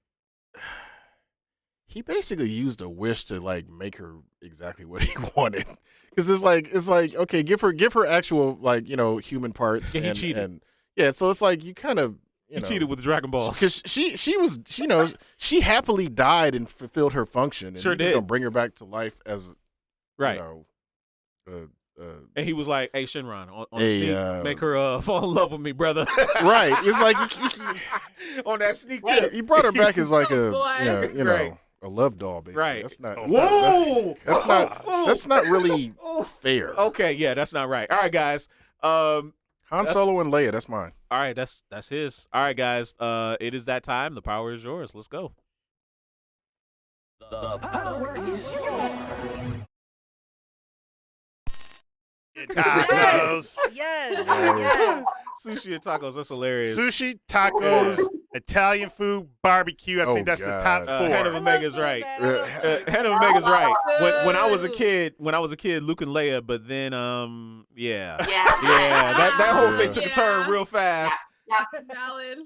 Speaker 10: He basically used a wish to like make her exactly what he wanted. Because it's like okay, give her actual like human parts.
Speaker 1: Yeah, he
Speaker 10: and,
Speaker 1: cheated.
Speaker 10: And, yeah, so it's like you kind of.
Speaker 1: He cheated with the Dragon Balls.
Speaker 10: Because she happily died and fulfilled her function. And
Speaker 1: Sure
Speaker 10: he's just
Speaker 1: did.
Speaker 10: gonna bring her back to life as
Speaker 1: Right.
Speaker 10: And
Speaker 1: he was like, "Hey, Shinron, on
Speaker 10: Hey,
Speaker 1: sneak, make her fall in love with me, brother."
Speaker 10: Right. It's like
Speaker 1: on that sneak tip.
Speaker 10: he brought her back as like a
Speaker 6: Boy.
Speaker 10: right. A love doll, basically.
Speaker 1: Right.
Speaker 10: That's not.
Speaker 1: Whoa!
Speaker 10: That's not really fair.
Speaker 1: Okay, yeah, that's not right. All right, guys.
Speaker 10: Han Solo and Leia. That's mine.
Speaker 1: All right, that's his. All right, guys. It is that time. The power is yours. Let's go.
Speaker 4: The power is yours.
Speaker 2: Tacos.
Speaker 9: Yes.
Speaker 1: Sushi and tacos. That's hilarious.
Speaker 2: Sushi, tacos, Italian food, barbecue. I think that's the top
Speaker 10: God.
Speaker 2: four.
Speaker 1: Head of Omega's right.
Speaker 10: Yeah.
Speaker 1: Head of Omega's right. When I was a kid, Luke and Leia, but then yeah. That whole thing took a turn real fast.
Speaker 6: Valid.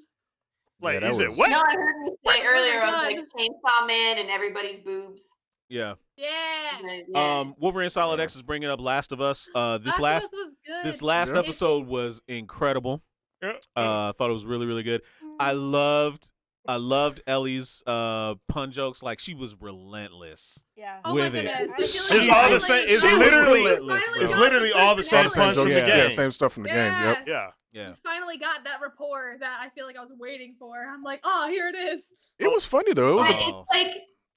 Speaker 2: Like,
Speaker 10: Yeah,
Speaker 2: is
Speaker 10: that
Speaker 2: it
Speaker 10: was-
Speaker 2: what?
Speaker 5: No, I heard me say earlier, I was
Speaker 6: God.
Speaker 5: like Chainsaw Man and everybody's boobs.
Speaker 1: Yeah.
Speaker 6: Yeah.
Speaker 1: Wolverine Solid X is bringing up Last of Us. This
Speaker 6: Last of Us was good.
Speaker 1: This last
Speaker 10: Yeah.
Speaker 1: episode was incredible.
Speaker 2: Yeah.
Speaker 1: I thought it was really, really good. I loved Ellie's pun jokes. Like, she was relentless.
Speaker 9: Yeah.
Speaker 6: Oh my
Speaker 1: with it.
Speaker 6: goodness. I feel
Speaker 2: It's
Speaker 6: like
Speaker 2: all the
Speaker 6: finally-
Speaker 2: same. It's
Speaker 6: she
Speaker 2: literally-
Speaker 6: finally
Speaker 1: it's
Speaker 6: got
Speaker 2: literally all the same
Speaker 6: personality.
Speaker 2: punch from the
Speaker 10: Yeah,
Speaker 2: game.
Speaker 10: same stuff from the game. Yep.
Speaker 2: Yeah.
Speaker 1: Yeah.
Speaker 6: We finally got that rapport that I feel like I was waiting for. I'm like, oh, here it is.
Speaker 10: It was funny though. It was.
Speaker 5: But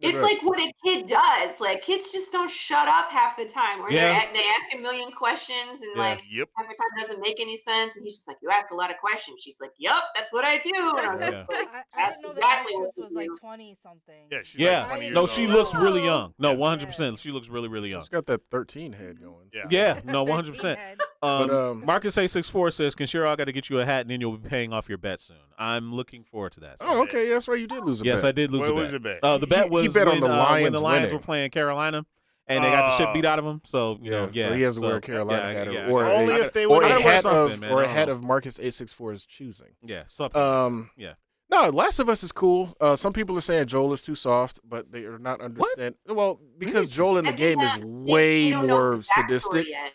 Speaker 1: Oh.
Speaker 5: it's like what a kid does. Like kids just don't shut up half the time. Where
Speaker 1: Yeah.
Speaker 5: they ask a million questions and
Speaker 1: Yeah.
Speaker 5: like
Speaker 2: Yep.
Speaker 5: half the time it doesn't make any sense. And he's just like, "You ask a lot of questions." She's like, "Yup, that's what I do." And I was
Speaker 1: Yeah.
Speaker 5: like,
Speaker 9: I didn't know the
Speaker 5: exactly what
Speaker 9: actress
Speaker 5: you
Speaker 9: was like
Speaker 5: do.
Speaker 9: 20 something.
Speaker 2: Yeah. She's
Speaker 1: Yeah.
Speaker 2: like 20 years
Speaker 1: No,
Speaker 2: old.
Speaker 1: she looks really
Speaker 6: Oh.
Speaker 1: young. No,
Speaker 2: Yeah.
Speaker 1: 100%. She looks really, really young.
Speaker 10: She's got that 13 head going.
Speaker 2: Yeah.
Speaker 1: Yeah, no, 100%.
Speaker 10: But,
Speaker 1: Marcus A64 says, Conshiro, I got to get you a hat, and then you'll be paying off your bet soon. I'm looking forward to that.
Speaker 10: Oh, okay. That's right. You did lose a
Speaker 1: Yes,
Speaker 10: bet.
Speaker 1: I did lose
Speaker 2: What
Speaker 1: a
Speaker 2: was
Speaker 1: bet.
Speaker 2: the bet?
Speaker 1: The bet was
Speaker 10: He bet on
Speaker 1: when,
Speaker 10: the
Speaker 1: when
Speaker 10: Lions
Speaker 1: the Lions
Speaker 10: winning.
Speaker 1: were playing Carolina, and they got the shit beat out of them. So, you know,
Speaker 10: So he has to wear a Carolina hat or
Speaker 2: Only if they
Speaker 10: or
Speaker 2: would
Speaker 10: a
Speaker 2: have
Speaker 10: hat
Speaker 1: something,
Speaker 10: of
Speaker 1: man.
Speaker 10: or
Speaker 1: I
Speaker 10: a
Speaker 1: don't
Speaker 10: hat
Speaker 1: know.
Speaker 10: of Marcus A64's choosing.
Speaker 1: Yeah, something. Yeah.
Speaker 10: No, Last of Us is cool. Some people are saying Joel is too soft, but they are not understand. Well, because Joel in the game is way
Speaker 5: don't know
Speaker 10: more
Speaker 5: his backstory
Speaker 10: sadistic.
Speaker 5: yet.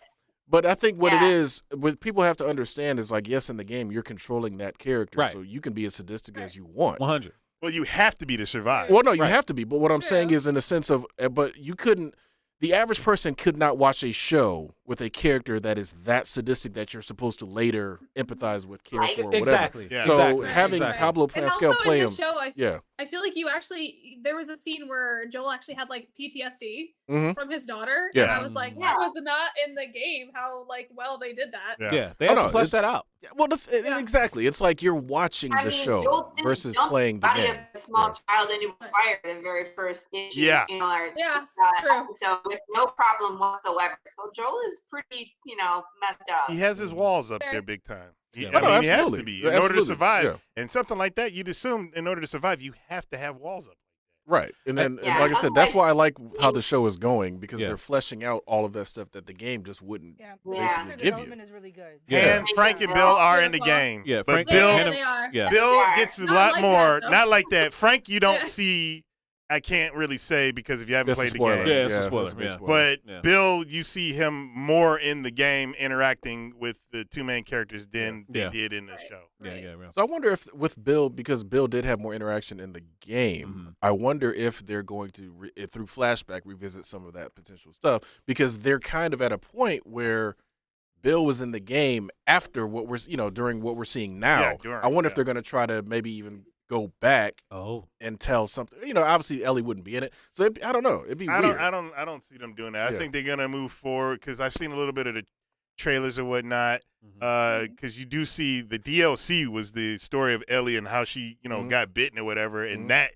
Speaker 10: But I think what it
Speaker 5: Yeah.
Speaker 10: is, what people have to understand is like, yes, in the game you're controlling that character,
Speaker 1: Right.
Speaker 10: so you can be as sadistic as you want.
Speaker 1: 100.
Speaker 2: Well, you have to be to survive.
Speaker 10: Well, no, you
Speaker 1: Right.
Speaker 10: have to be. But what I'm saying
Speaker 6: True.
Speaker 10: is, in the sense of, but you couldn't. The average person could not watch a show with a character that is that sadistic that you're supposed to later empathize with, care for, or whatever.
Speaker 1: Exactly.
Speaker 2: Yeah.
Speaker 10: So
Speaker 1: exactly.
Speaker 10: having
Speaker 1: exactly.
Speaker 10: Pablo
Speaker 6: And
Speaker 10: Pascal
Speaker 6: also
Speaker 10: play
Speaker 6: in
Speaker 10: him,
Speaker 6: the show,
Speaker 10: yeah,
Speaker 6: I feel like you actually there was a scene where Joel actually had like PTSD
Speaker 10: Mhm.
Speaker 6: from his daughter.
Speaker 10: Yeah.
Speaker 6: And I was like,
Speaker 5: Yeah.
Speaker 6: that was not in the game. How like well they did that.
Speaker 1: Yeah, they
Speaker 10: Oh,
Speaker 1: have
Speaker 10: no,
Speaker 1: to flesh
Speaker 10: it's-
Speaker 1: that out.
Speaker 10: Yeah, well, exactly. It's like you're watching
Speaker 5: I
Speaker 10: the
Speaker 5: mean,
Speaker 10: show
Speaker 5: Joel didn't
Speaker 10: versus
Speaker 5: dump
Speaker 10: playing the
Speaker 5: body
Speaker 10: game.
Speaker 5: of a small child into a fire the very first issue.
Speaker 2: Yeah.
Speaker 5: You know, or,
Speaker 6: Yeah, true.
Speaker 5: So with no problem whatsoever. So Joel is pretty, messed up.
Speaker 2: He has his walls up
Speaker 6: Fair.
Speaker 2: there big time.
Speaker 1: Yeah.
Speaker 2: I
Speaker 10: Oh, no,
Speaker 2: mean, he has to
Speaker 10: absolutely.
Speaker 2: be
Speaker 10: Yeah,
Speaker 2: in order to
Speaker 10: absolutely.
Speaker 2: survive.
Speaker 10: Yeah.
Speaker 2: And something like that, you'd assume in order to survive, you have to have walls up.
Speaker 10: Right. And then,
Speaker 5: Yeah,
Speaker 10: like I said, that's
Speaker 5: otherwise-
Speaker 10: why I like how the show is going because
Speaker 1: Yeah.
Speaker 10: they're fleshing out all of that stuff that the game just wouldn't.
Speaker 9: Yeah.
Speaker 5: Yeah.
Speaker 9: Character
Speaker 10: basically give you.
Speaker 9: development is really good.
Speaker 1: Yeah.
Speaker 2: And Frank and Bill are in the game.
Speaker 1: Yeah,
Speaker 2: but
Speaker 1: Frank-
Speaker 2: Bill,
Speaker 1: Hannah-
Speaker 6: they are.
Speaker 1: Yeah.
Speaker 2: Bill
Speaker 5: Yeah.
Speaker 2: gets a
Speaker 6: Not
Speaker 2: lot
Speaker 6: like
Speaker 2: more.
Speaker 6: that, though.
Speaker 2: Not like that. Frank, you don't
Speaker 6: Yeah.
Speaker 2: see. I can't really say because if you haven't
Speaker 10: That's a
Speaker 2: played the
Speaker 10: spoiler.
Speaker 2: game.
Speaker 1: Yeah, it's a spoiler,
Speaker 10: that's big
Speaker 1: yeah.
Speaker 2: But
Speaker 1: Yeah.
Speaker 2: Bill, you see him more in the game interacting with the two main characters than
Speaker 1: Yeah.
Speaker 2: they did in the show.
Speaker 1: Yeah, yeah, yeah.
Speaker 10: So I wonder if with Bill, because Bill did have more interaction in the game,
Speaker 1: Mhm.
Speaker 10: I wonder if they're going to, through flashback, revisit some of that potential stuff because they're kind of at a point where Bill was in the game after what we're, during what we're seeing now.
Speaker 2: Yeah, during,
Speaker 10: I wonder if
Speaker 2: yeah.
Speaker 10: they're going to try to maybe even go back
Speaker 1: Oh.
Speaker 10: and tell something. Obviously Ellie wouldn't be in it, so I don't know. It'd be
Speaker 2: I
Speaker 10: weird.
Speaker 2: don't see them doing that. I
Speaker 10: Yeah.
Speaker 2: think they're gonna move forward because I've seen a little bit of the trailers or whatnot.
Speaker 1: Mhm.
Speaker 2: Because you do see the DLC was the story of Ellie and how she,
Speaker 10: Mhm.
Speaker 2: got bitten or whatever. And
Speaker 10: Mhm.
Speaker 2: that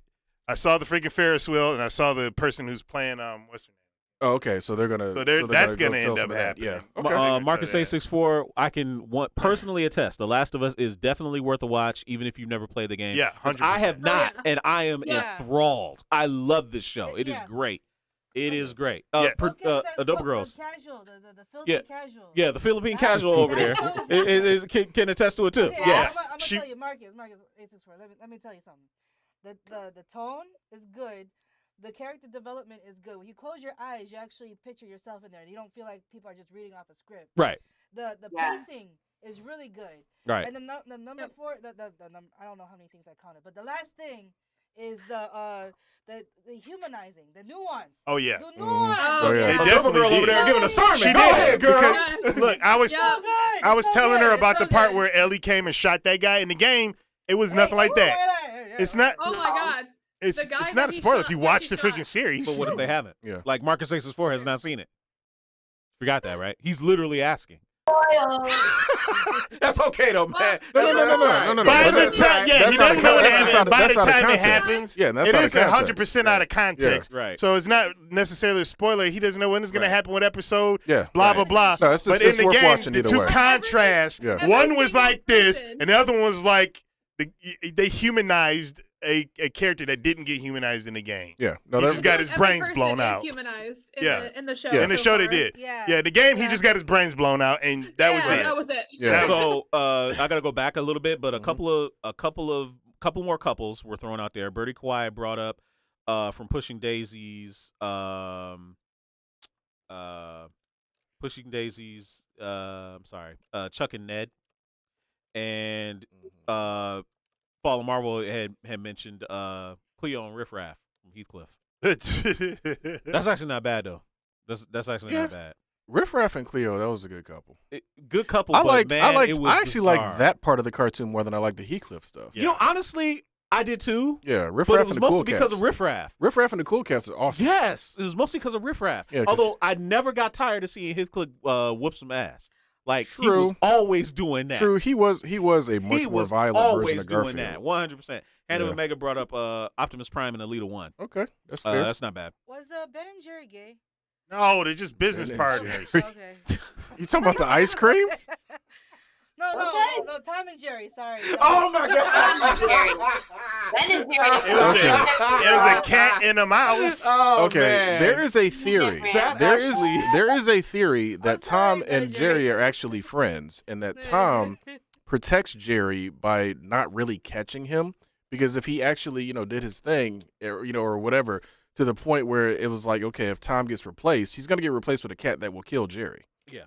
Speaker 2: I saw the freaking Ferris wheel and I saw the person who's playing what's her
Speaker 10: Oh, okay. So they're gonna.
Speaker 2: So
Speaker 10: they're
Speaker 2: that's
Speaker 10: gonna
Speaker 2: gonna
Speaker 10: tell
Speaker 2: end
Speaker 10: some
Speaker 2: up
Speaker 10: of that.
Speaker 2: happening.
Speaker 10: Yeah.
Speaker 2: Okay.
Speaker 10: Okay.
Speaker 1: Marcus A64, I can personally attest. The Last of Us is definitely worth a watch, even if you've never played the game.
Speaker 2: Yeah,
Speaker 1: 'Cause
Speaker 2: 100%.
Speaker 1: I have not,
Speaker 6: yeah.
Speaker 1: and I am
Speaker 9: Yeah.
Speaker 1: enthralled. I love this show. It is
Speaker 9: Yeah.
Speaker 1: great. It is great.
Speaker 2: Yeah.
Speaker 1: Adobe Girls.
Speaker 9: The casual, the filthy
Speaker 1: Yeah.
Speaker 9: casual.
Speaker 1: Yeah, the Philippine
Speaker 9: That-
Speaker 1: casual over there
Speaker 9: that show is
Speaker 1: can attest to it too.
Speaker 9: Okay,
Speaker 1: Yes.
Speaker 9: I'm gonna
Speaker 2: She-
Speaker 9: tell you, Marcus 864. Let me tell you something. The tone is good. The character development is good. When you close your eyes, you actually picture yourself in there. You don't feel like people are just reading off a script.
Speaker 1: Right.
Speaker 9: The
Speaker 5: Yeah.
Speaker 9: pacing is really good.
Speaker 1: Right.
Speaker 9: And the number four, the I don't know how many things I counted, but the last thing is the humanizing, the nuance.
Speaker 2: Oh yeah.
Speaker 9: The nuance.
Speaker 10: Oh, yeah.
Speaker 2: They
Speaker 1: Adobe
Speaker 2: definitely
Speaker 1: Girl over
Speaker 2: did.
Speaker 1: there giving a sermon.
Speaker 2: She
Speaker 1: Go
Speaker 2: did.
Speaker 1: ahead, girl.
Speaker 2: Because, look, I was
Speaker 6: Yeah.
Speaker 9: So good.
Speaker 2: I was
Speaker 9: It's so
Speaker 2: telling her
Speaker 9: good.
Speaker 2: about
Speaker 9: It's
Speaker 2: the
Speaker 9: so
Speaker 2: part
Speaker 9: good.
Speaker 2: where Ellie came and shot that guy in the game. It was nothing like
Speaker 9: Hey,
Speaker 2: that.
Speaker 9: yeah.
Speaker 2: It's not.
Speaker 6: Oh my god.
Speaker 2: It's
Speaker 6: the guy
Speaker 2: it's
Speaker 6: that
Speaker 2: not a
Speaker 6: he
Speaker 2: spoiler
Speaker 6: shot-
Speaker 2: if you
Speaker 6: that
Speaker 2: watch
Speaker 6: he
Speaker 2: the
Speaker 6: shot.
Speaker 2: freaking series.
Speaker 1: But what if they haven't?
Speaker 10: Yeah.
Speaker 1: Like Marcus 664 has not seen it. Forgot that, right? He's literally asking. That's okay though, man.
Speaker 10: No.
Speaker 2: By the
Speaker 10: That's
Speaker 2: time, yeah,
Speaker 10: that's
Speaker 2: he
Speaker 10: out
Speaker 2: doesn't
Speaker 10: of
Speaker 2: know what
Speaker 10: context. That's
Speaker 2: happened.
Speaker 10: out of-
Speaker 2: By the
Speaker 10: that's out of
Speaker 2: time it
Speaker 10: context.
Speaker 2: happens,
Speaker 10: Yeah, that's
Speaker 2: it
Speaker 10: out of
Speaker 2: is
Speaker 10: context.
Speaker 2: 100% out of context.
Speaker 1: Right.
Speaker 2: So it's not necessarily a spoiler. He doesn't know when it's going
Speaker 1: Right.
Speaker 2: to happen, what episode,
Speaker 10: Yeah.
Speaker 2: blah,
Speaker 1: Right.
Speaker 2: blah, blah.
Speaker 10: No, it's just-
Speaker 2: but in
Speaker 10: it's
Speaker 2: the
Speaker 10: worth
Speaker 2: game,
Speaker 10: watching
Speaker 2: the
Speaker 10: either
Speaker 2: two
Speaker 10: way.
Speaker 2: contrasts,
Speaker 10: Yeah.
Speaker 2: one was like this,
Speaker 6: person.
Speaker 2: and the other one was like, they humanized a character that didn't get humanized in the game.
Speaker 10: Yeah. No,
Speaker 2: He
Speaker 10: that-
Speaker 2: just got
Speaker 6: Like,
Speaker 2: his
Speaker 6: every
Speaker 2: brains
Speaker 6: person
Speaker 2: blown
Speaker 6: is
Speaker 2: out.
Speaker 6: Humanized in
Speaker 2: Yeah.
Speaker 6: the show.
Speaker 10: Yeah.
Speaker 2: In the
Speaker 6: so
Speaker 2: show, they
Speaker 6: far.
Speaker 2: did.
Speaker 9: Yeah.
Speaker 2: Yeah, the game, he
Speaker 9: Yeah.
Speaker 2: just got his brains blown out, and that was
Speaker 6: Yeah,
Speaker 2: it.
Speaker 6: That was it.
Speaker 10: Yeah.
Speaker 1: So I gotta go back a little bit, but a
Speaker 10: Mhm.
Speaker 1: couple more couples were thrown out there. Birdie Kawhi brought up from Pushing Daisies, Chuck and Ned, and Fall of Marvel had mentioned Cleo and Riff Raff from Heathcliff. That's actually not bad though. That's actually
Speaker 10: Yeah.
Speaker 1: not bad.
Speaker 10: Riff Raff and Cleo, that was a good couple.
Speaker 1: Good couple.
Speaker 10: I
Speaker 1: but
Speaker 10: liked.
Speaker 1: man,
Speaker 10: I
Speaker 1: it was
Speaker 10: actually
Speaker 1: bizarre.
Speaker 10: like that part of the cartoon more than I like the Heathcliff stuff.
Speaker 1: You know, honestly, I did too.
Speaker 10: Yeah, Riff
Speaker 1: But
Speaker 10: Raff
Speaker 1: it was
Speaker 10: and the Cool
Speaker 1: mostly because
Speaker 10: Cats.
Speaker 1: of Riff Raff.
Speaker 10: Riff Raff and the Cool Cats are awesome.
Speaker 1: Yes, it was mostly because of Riff Raff.
Speaker 10: Yeah, 'cause-
Speaker 1: Although I never got tired of seeing Heathcliff whoop some ass. Like he
Speaker 10: True.
Speaker 1: was always doing that.
Speaker 10: True, he was a much
Speaker 1: He
Speaker 10: more
Speaker 1: was
Speaker 10: violent
Speaker 1: always
Speaker 10: version of
Speaker 1: doing
Speaker 10: Garfield.
Speaker 1: that. 100%. Hannah
Speaker 10: Yeah.
Speaker 1: Omega brought up Optimus Prime and Alita 1.
Speaker 10: Okay, that's fair.
Speaker 1: That's not bad.
Speaker 9: Was Ben and Jerry gay?
Speaker 2: No, they're just business
Speaker 10: Ben and
Speaker 2: partners.
Speaker 9: Okay.
Speaker 10: You talking about the ice cream?
Speaker 9: No, Tom and Jerry. Sorry.
Speaker 10: Oh my
Speaker 5: Tom and Jerry.
Speaker 10: god!
Speaker 5: Ben and Jerry.
Speaker 2: It was, it was a cat and a mouse.
Speaker 1: Oh,
Speaker 10: Okay,
Speaker 1: man.
Speaker 10: there is a theory.
Speaker 5: That
Speaker 10: There is a theory that
Speaker 9: sorry,
Speaker 10: Tom
Speaker 9: Ben
Speaker 10: and Jerry are actually friends, and that Tom protects Jerry by not really catching him, because if he actually did his thing or whatever, to the point where it was like, okay, if Tom gets replaced, he's gonna get replaced with a cat that will kill Jerry.
Speaker 1: Yeah.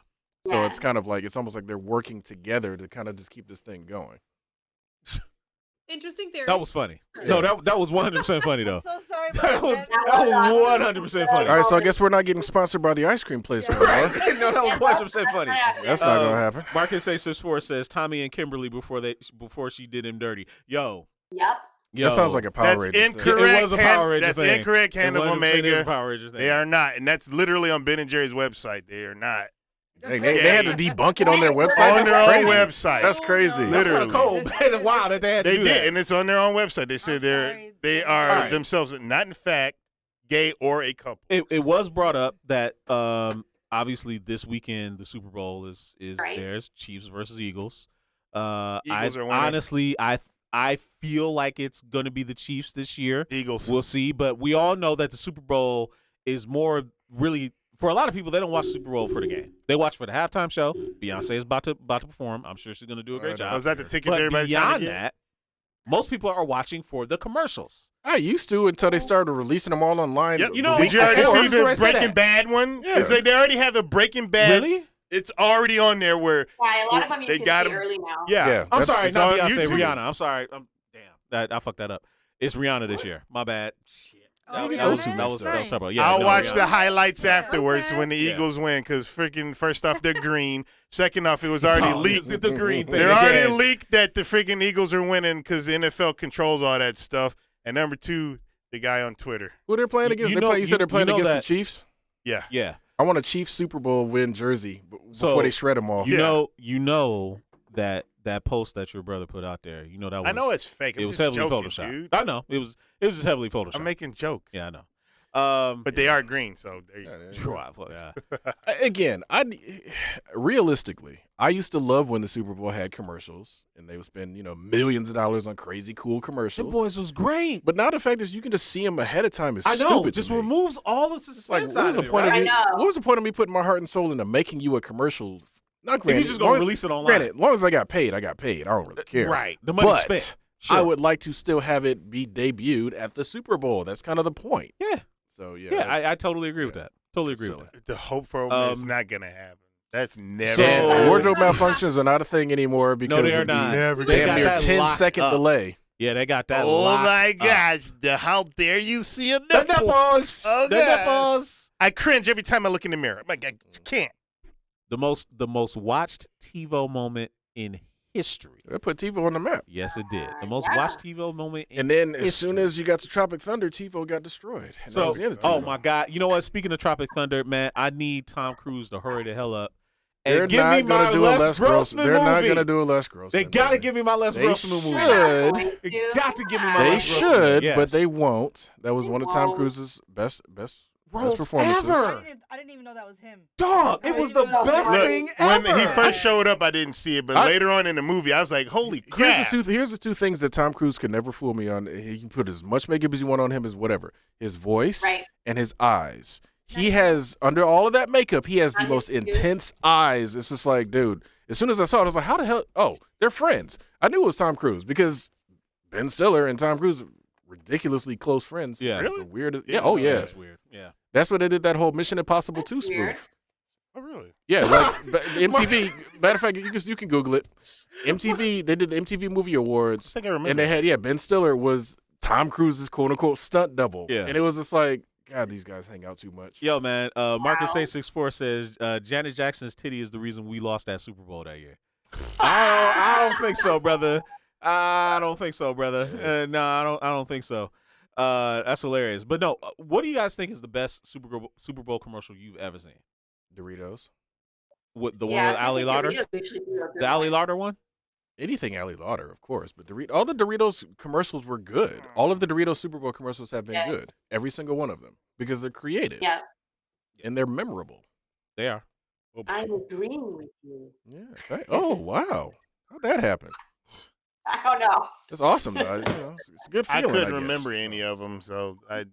Speaker 10: So
Speaker 5: Yeah.
Speaker 10: it's kind of like, it's almost like they're working together to kind of just keep this thing going.
Speaker 6: Interesting theory.
Speaker 1: That was funny. No, that was 100% funny though.
Speaker 9: So sorry
Speaker 1: That
Speaker 9: about
Speaker 1: was
Speaker 9: that.
Speaker 1: 100% funny.
Speaker 10: All right, so I guess we're not getting sponsored by the ice cream place
Speaker 9: Yeah.
Speaker 10: anymore.
Speaker 1: No, that was 100% funny.
Speaker 10: That's not gonna happen.
Speaker 1: Marcus A64 says Tommy and Kimberly before she did him dirty. Yo.
Speaker 5: Yep.
Speaker 10: That sounds like a Power
Speaker 2: That's
Speaker 10: Rangers thing.
Speaker 2: incorrect.
Speaker 1: It was a Power Ranger
Speaker 2: That's
Speaker 1: thing.
Speaker 2: incorrect. Hand of
Speaker 1: 100% is a
Speaker 2: Omega.
Speaker 1: Power Ranger thing.
Speaker 2: They are not, and that's literally on Ben and Jerry's website. They are not
Speaker 10: Hey, they had to debunk it on their website.
Speaker 2: on
Speaker 10: That's
Speaker 2: their own
Speaker 10: crazy.
Speaker 2: website.
Speaker 10: That's crazy.
Speaker 1: That's
Speaker 2: Literally.
Speaker 1: kind of cold. Wow, that they had to
Speaker 2: They
Speaker 1: do
Speaker 2: did,
Speaker 1: that.
Speaker 2: and it's on their own website. They said
Speaker 9: sorry.
Speaker 2: they are
Speaker 1: All right.
Speaker 2: themselves not in fact gay or a couple.
Speaker 1: It was brought up that obviously this weekend the Super Bowl is
Speaker 5: Right.
Speaker 1: theirs, Chiefs versus Eagles.
Speaker 2: Eagles are winning.
Speaker 1: Honestly, I feel like it's going to be the Chiefs this year.
Speaker 2: Eagles.
Speaker 1: We'll see, but we all know that the Super Bowl is more really for a lot of people. They don't watch the Super Bowl for the game. They watch for the halftime show. Beyonce is about to perform. I'm sure she's going to do a great job.
Speaker 2: Was that the tickets
Speaker 1: But
Speaker 2: everybody trying
Speaker 1: beyond
Speaker 2: to get?
Speaker 1: that, most people are watching for the commercials.
Speaker 10: I used to until they started releasing them all online.
Speaker 2: Yep.
Speaker 10: the
Speaker 1: You know,
Speaker 10: week
Speaker 2: Did you already
Speaker 1: before.
Speaker 2: see
Speaker 1: That's where I
Speaker 2: the
Speaker 1: said
Speaker 2: Breaking
Speaker 1: that.
Speaker 2: Bad one?
Speaker 10: Yeah.
Speaker 2: It's like they already have the Breaking Bad.
Speaker 1: Really?
Speaker 2: It's already on there where
Speaker 5: Yeah, a lot of them you
Speaker 2: They
Speaker 5: can
Speaker 2: got
Speaker 5: see
Speaker 2: 'em.
Speaker 5: early now.
Speaker 2: yeah.
Speaker 10: Yeah.
Speaker 1: I'm
Speaker 10: That's-
Speaker 1: sorry,
Speaker 2: it's
Speaker 1: not
Speaker 2: on
Speaker 1: Beyonce,
Speaker 2: YouTube.
Speaker 1: Rihanna. I'm sorry. I fucked that up. It's Rihanna this year. My bad. Shit.
Speaker 9: Oh,
Speaker 10: That
Speaker 9: Rihanna?
Speaker 10: was too
Speaker 1: that was
Speaker 10: messed up.
Speaker 1: terrible. Yeah,
Speaker 2: I'll
Speaker 1: no,
Speaker 2: watch
Speaker 1: Rihanna.
Speaker 2: the highlights
Speaker 9: Yeah.
Speaker 2: afterwards
Speaker 9: Okay.
Speaker 2: when the
Speaker 1: Yeah.
Speaker 2: Eagles win, because freaking first off they're green. Second off, it was already
Speaker 1: Oh,
Speaker 2: leaked.
Speaker 1: it's the green thing.
Speaker 2: They're already
Speaker 1: again.
Speaker 2: leaked that the freaking Eagles are winning because the NFL controls all that stuff. And number two, the guy on Twitter.
Speaker 10: Who they're playing against? You said they're playing
Speaker 1: know
Speaker 10: against
Speaker 1: that-
Speaker 10: the Chiefs?
Speaker 2: Yeah.
Speaker 1: Yeah.
Speaker 10: I want a Chiefs Super Bowl win jersey before
Speaker 1: So,
Speaker 10: they shred them all.
Speaker 1: You
Speaker 2: Yeah.
Speaker 1: know that post that your brother put out there. You know that was.
Speaker 2: I know it's fake. I'm
Speaker 1: It was
Speaker 2: just
Speaker 1: heavily
Speaker 2: joking,
Speaker 1: photoshopped.
Speaker 2: dude.
Speaker 1: I know it was just heavily photoshopped.
Speaker 2: I'm making jokes.
Speaker 1: Yeah, I know.
Speaker 2: But they are green, so there you
Speaker 1: True. Yeah.
Speaker 10: Again, realistically, I used to love when the Super Bowl had commercials and they would spend, millions of dollars on crazy cool
Speaker 1: The
Speaker 10: commercials.
Speaker 1: boys was great.
Speaker 10: But now the fact is you can just see them ahead of time is
Speaker 1: I know.
Speaker 10: stupid.
Speaker 1: Just
Speaker 10: to me.
Speaker 1: removes all the
Speaker 10: It's like,
Speaker 1: suspense.
Speaker 10: what was the
Speaker 1: out of
Speaker 10: point
Speaker 1: it,
Speaker 10: of
Speaker 1: right?
Speaker 10: you? What was the point of me putting my heart and soul into making you a commercial? Not
Speaker 1: If
Speaker 10: granted,
Speaker 1: you're just gonna release it online,
Speaker 10: granted, as long as I got paid, I got paid. I don't really care.
Speaker 1: Right. The money
Speaker 10: But
Speaker 1: spent.
Speaker 10: I
Speaker 1: Sure.
Speaker 10: would like to still have it be debuted at the Super Bowl. That's kind of the point.
Speaker 1: Yeah.
Speaker 10: So
Speaker 1: Yeah, I totally agree with that. Totally agree with that.
Speaker 2: The hope for it's not gonna happen. That's never.
Speaker 1: So-
Speaker 10: And wardrobe malfunctions are not a thing anymore because
Speaker 1: they are
Speaker 10: of the
Speaker 1: not.
Speaker 2: Never
Speaker 1: They
Speaker 10: damn
Speaker 1: got
Speaker 10: near
Speaker 1: that
Speaker 10: 10-second
Speaker 1: locked up.
Speaker 10: delay.
Speaker 1: Yeah, they got that.
Speaker 2: Oh
Speaker 1: locked
Speaker 2: my
Speaker 1: up.
Speaker 2: gosh! How dare you see a
Speaker 1: The
Speaker 2: nipple?
Speaker 1: nipples.
Speaker 2: Oh,
Speaker 1: The
Speaker 2: God.
Speaker 1: nipples.
Speaker 2: I cringe every time I look in the mirror. I'm like, I can't.
Speaker 1: The most watched TiVo moment in history.
Speaker 10: They put TiVo on the map.
Speaker 1: Yes, it did. The most watched TiVo moment in
Speaker 10: And then as
Speaker 1: history.
Speaker 10: soon as you got to Tropic Thunder, TiVo got destroyed. And that
Speaker 1: So,
Speaker 10: was the end of
Speaker 1: oh
Speaker 10: TiVo.
Speaker 1: my God! You know what? Speaking of Tropic Thunder, man, I need Tom Cruise to hurry the hell up and
Speaker 10: They're
Speaker 1: give
Speaker 10: not
Speaker 1: me
Speaker 10: gonna
Speaker 1: my
Speaker 10: do a
Speaker 1: Les
Speaker 10: Les Grossman.
Speaker 1: Grossman
Speaker 10: They're not
Speaker 1: movie.
Speaker 10: gonna do a Les Grossman.
Speaker 1: They got to
Speaker 10: movie.
Speaker 1: give me my Les
Speaker 10: They
Speaker 1: Grossman movie.
Speaker 10: should.
Speaker 1: They got to give me my
Speaker 10: They
Speaker 1: Les Grossman.
Speaker 10: should,
Speaker 1: Yes.
Speaker 10: but they won't. That was
Speaker 5: They
Speaker 10: one of Tom
Speaker 5: won't.
Speaker 10: Cruise's best
Speaker 1: Roles
Speaker 10: performances.
Speaker 1: ever.
Speaker 9: I didn't even know that was him.
Speaker 1: Dog, it was the best
Speaker 2: Look,
Speaker 1: thing
Speaker 2: when
Speaker 1: ever.
Speaker 2: he first showed up, I didn't see it, but later on in the movie, I was like, "Holy crap!"
Speaker 10: Here's the two things that Tom Cruise could never fool me on. He can put as much makeup as you want on him as whatever. His voice
Speaker 5: Right.
Speaker 10: and his eyes. He has, under all of that makeup, he has the
Speaker 5: On
Speaker 10: most
Speaker 5: his tooth.
Speaker 10: intense eyes. It's just like, dude, as soon as I saw it, I was like, how the hell? Oh, they're friends. I knew it was Tom Cruise because Ben Stiller and Tom Cruise are ridiculously close friends.
Speaker 1: Yeah.
Speaker 10: It's
Speaker 2: Really?
Speaker 10: the weirdest. Yeah. Oh, yeah.
Speaker 1: That's weird. Yeah.
Speaker 10: That's what they did that whole Mission Impossible 2
Speaker 5: That's weird.
Speaker 10: spoof.
Speaker 2: Oh, really?
Speaker 10: Yeah, like MTV. Matter of fact, you can Google it. MTV. They did the MTV Movie Awards,
Speaker 2: I think I remember.
Speaker 10: and they had Ben Stiller was Tom Cruise's quote unquote stunt double.
Speaker 1: Yeah.
Speaker 10: And it was just like, God, these guys hang out too much.
Speaker 1: Yo, man, Marcus
Speaker 5: Wow.
Speaker 1: A64 says Janet Jackson's titty is the reason we lost that Super Bowl that year. I don't think so, brother. I don't think so, brother. No, I don't think so. That's hilarious. But no, what do you guys think is the best Super Bowl commercial you've ever seen?
Speaker 10: Doritos.
Speaker 1: What the
Speaker 5: Yeah,
Speaker 1: one with
Speaker 5: I was
Speaker 1: Ali
Speaker 5: gonna say
Speaker 1: Lauder?
Speaker 5: Doritos usually do a good
Speaker 1: The Ali
Speaker 5: one.
Speaker 1: Lauder one?
Speaker 10: Anything Ali Lauder, of course, but all the Doritos commercials were good. All of the Doritos Super Bowl commercials have been
Speaker 5: Yeah.
Speaker 10: good. Every single one of them because they're creative
Speaker 5: Yeah,
Speaker 10: and they're memorable.
Speaker 1: They are.
Speaker 5: I'm agreeing with you.
Speaker 10: Yeah. Oh wow, how'd that happen?
Speaker 5: I don't know.
Speaker 10: That's awesome. Though. It's a good
Speaker 2: I
Speaker 10: feeling.
Speaker 2: couldn't
Speaker 10: guess.
Speaker 2: remember any of them, so
Speaker 10: But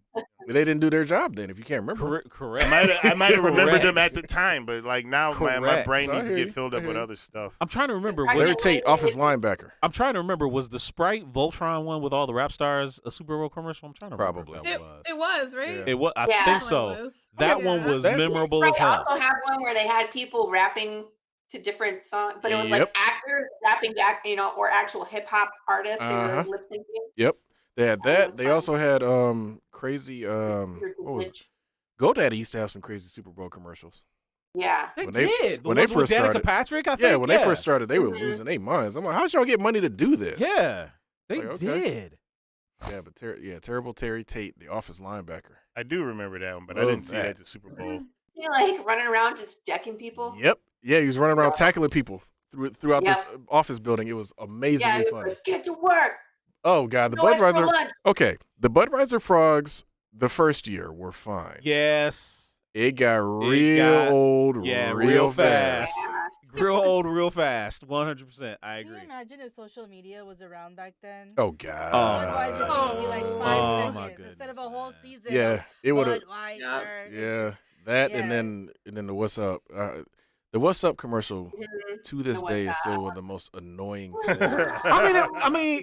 Speaker 10: they didn't do their job then. If you can't remember,
Speaker 1: Correct.
Speaker 2: I might have remembered them
Speaker 1: Correct.
Speaker 2: at the time, but like now my
Speaker 1: Correct.
Speaker 2: brain
Speaker 10: I
Speaker 2: needs to
Speaker 10: hear
Speaker 2: get
Speaker 10: you.
Speaker 2: filled
Speaker 10: I
Speaker 2: up
Speaker 10: hear
Speaker 2: with
Speaker 10: you.
Speaker 2: other stuff.
Speaker 1: I'm trying to remember.
Speaker 5: I
Speaker 10: Larry
Speaker 5: just-
Speaker 10: Tate, office linebacker.
Speaker 1: I'm trying to remember. Was the Sprite Voltron one with all the rap stars a Super Bowl commercial? I'm trying to remember.
Speaker 10: Probably.
Speaker 1: If that
Speaker 6: It
Speaker 1: was.
Speaker 6: was, right?
Speaker 10: Yeah.
Speaker 1: It was. I
Speaker 5: Yeah.
Speaker 1: think
Speaker 6: Definitely
Speaker 1: so.
Speaker 6: was.
Speaker 1: That
Speaker 6: Yeah.
Speaker 1: one was
Speaker 10: That-
Speaker 1: memorable as
Speaker 5: Sprite
Speaker 1: hell.
Speaker 5: also had one where they had people rapping to different songs, but it was
Speaker 10: Yep.
Speaker 5: like actors rapping, or actual hip hop artists. They
Speaker 10: Uh-huh.
Speaker 5: were lip syncing.
Speaker 10: Yep, they had
Speaker 5: That
Speaker 10: that.
Speaker 5: was
Speaker 10: They
Speaker 5: fun.
Speaker 10: also had crazy what was it? GoDaddy used to have some crazy Super Bowl commercials.
Speaker 5: Yeah.
Speaker 1: They
Speaker 10: When they-
Speaker 1: did. The
Speaker 10: when they
Speaker 1: ones with
Speaker 10: first
Speaker 1: Danica
Speaker 10: started.
Speaker 1: Patrick, I think.
Speaker 10: Yeah, when they first started, they were
Speaker 5: Mhm.
Speaker 10: losing their minds. I'm like, how'd y'all get money to do this?
Speaker 1: Yeah, they
Speaker 10: Like, okay.
Speaker 1: did.
Speaker 10: Yeah, but terrible Terry Tate, the office linebacker.
Speaker 2: I do remember that one, but I
Speaker 10: Love
Speaker 2: didn't see
Speaker 10: that.
Speaker 2: that at the Super Bowl.
Speaker 5: See, like running around just decking people.
Speaker 10: Yep. Yeah, he was running around tackling people throughout this
Speaker 5: Yep.
Speaker 10: office building. It was
Speaker 5: Yeah,
Speaker 10: amazingly
Speaker 5: he was
Speaker 10: funny.
Speaker 5: like, get to work.
Speaker 10: Oh God, the
Speaker 5: No extra
Speaker 10: Budweiser.
Speaker 5: lunch.
Speaker 10: Okay, the Budweiser frogs the first year were fine.
Speaker 1: Yes.
Speaker 10: It got real
Speaker 1: got-
Speaker 10: old,
Speaker 1: yeah,
Speaker 10: real
Speaker 1: real
Speaker 10: fast.
Speaker 1: fast.
Speaker 5: Yeah.
Speaker 1: Real old, real fast. 100%. I
Speaker 9: Can you
Speaker 1: agree.
Speaker 9: imagine if social media was around back then?
Speaker 10: Oh God.
Speaker 9: Budweiser would be like 5
Speaker 1: Oh,
Speaker 9: seconds
Speaker 1: my
Speaker 9: instead of a
Speaker 1: goodness,
Speaker 9: whole
Speaker 1: man.
Speaker 9: season.
Speaker 10: Yeah, it would have.
Speaker 9: Budweiser.
Speaker 10: Yeah, that
Speaker 9: Yeah.
Speaker 10: and then the What's Up. The What's Up commercial
Speaker 5: Mhm.
Speaker 10: to this
Speaker 5: The
Speaker 10: day is
Speaker 5: What's
Speaker 10: still
Speaker 5: Up.
Speaker 10: one of the most annoying things.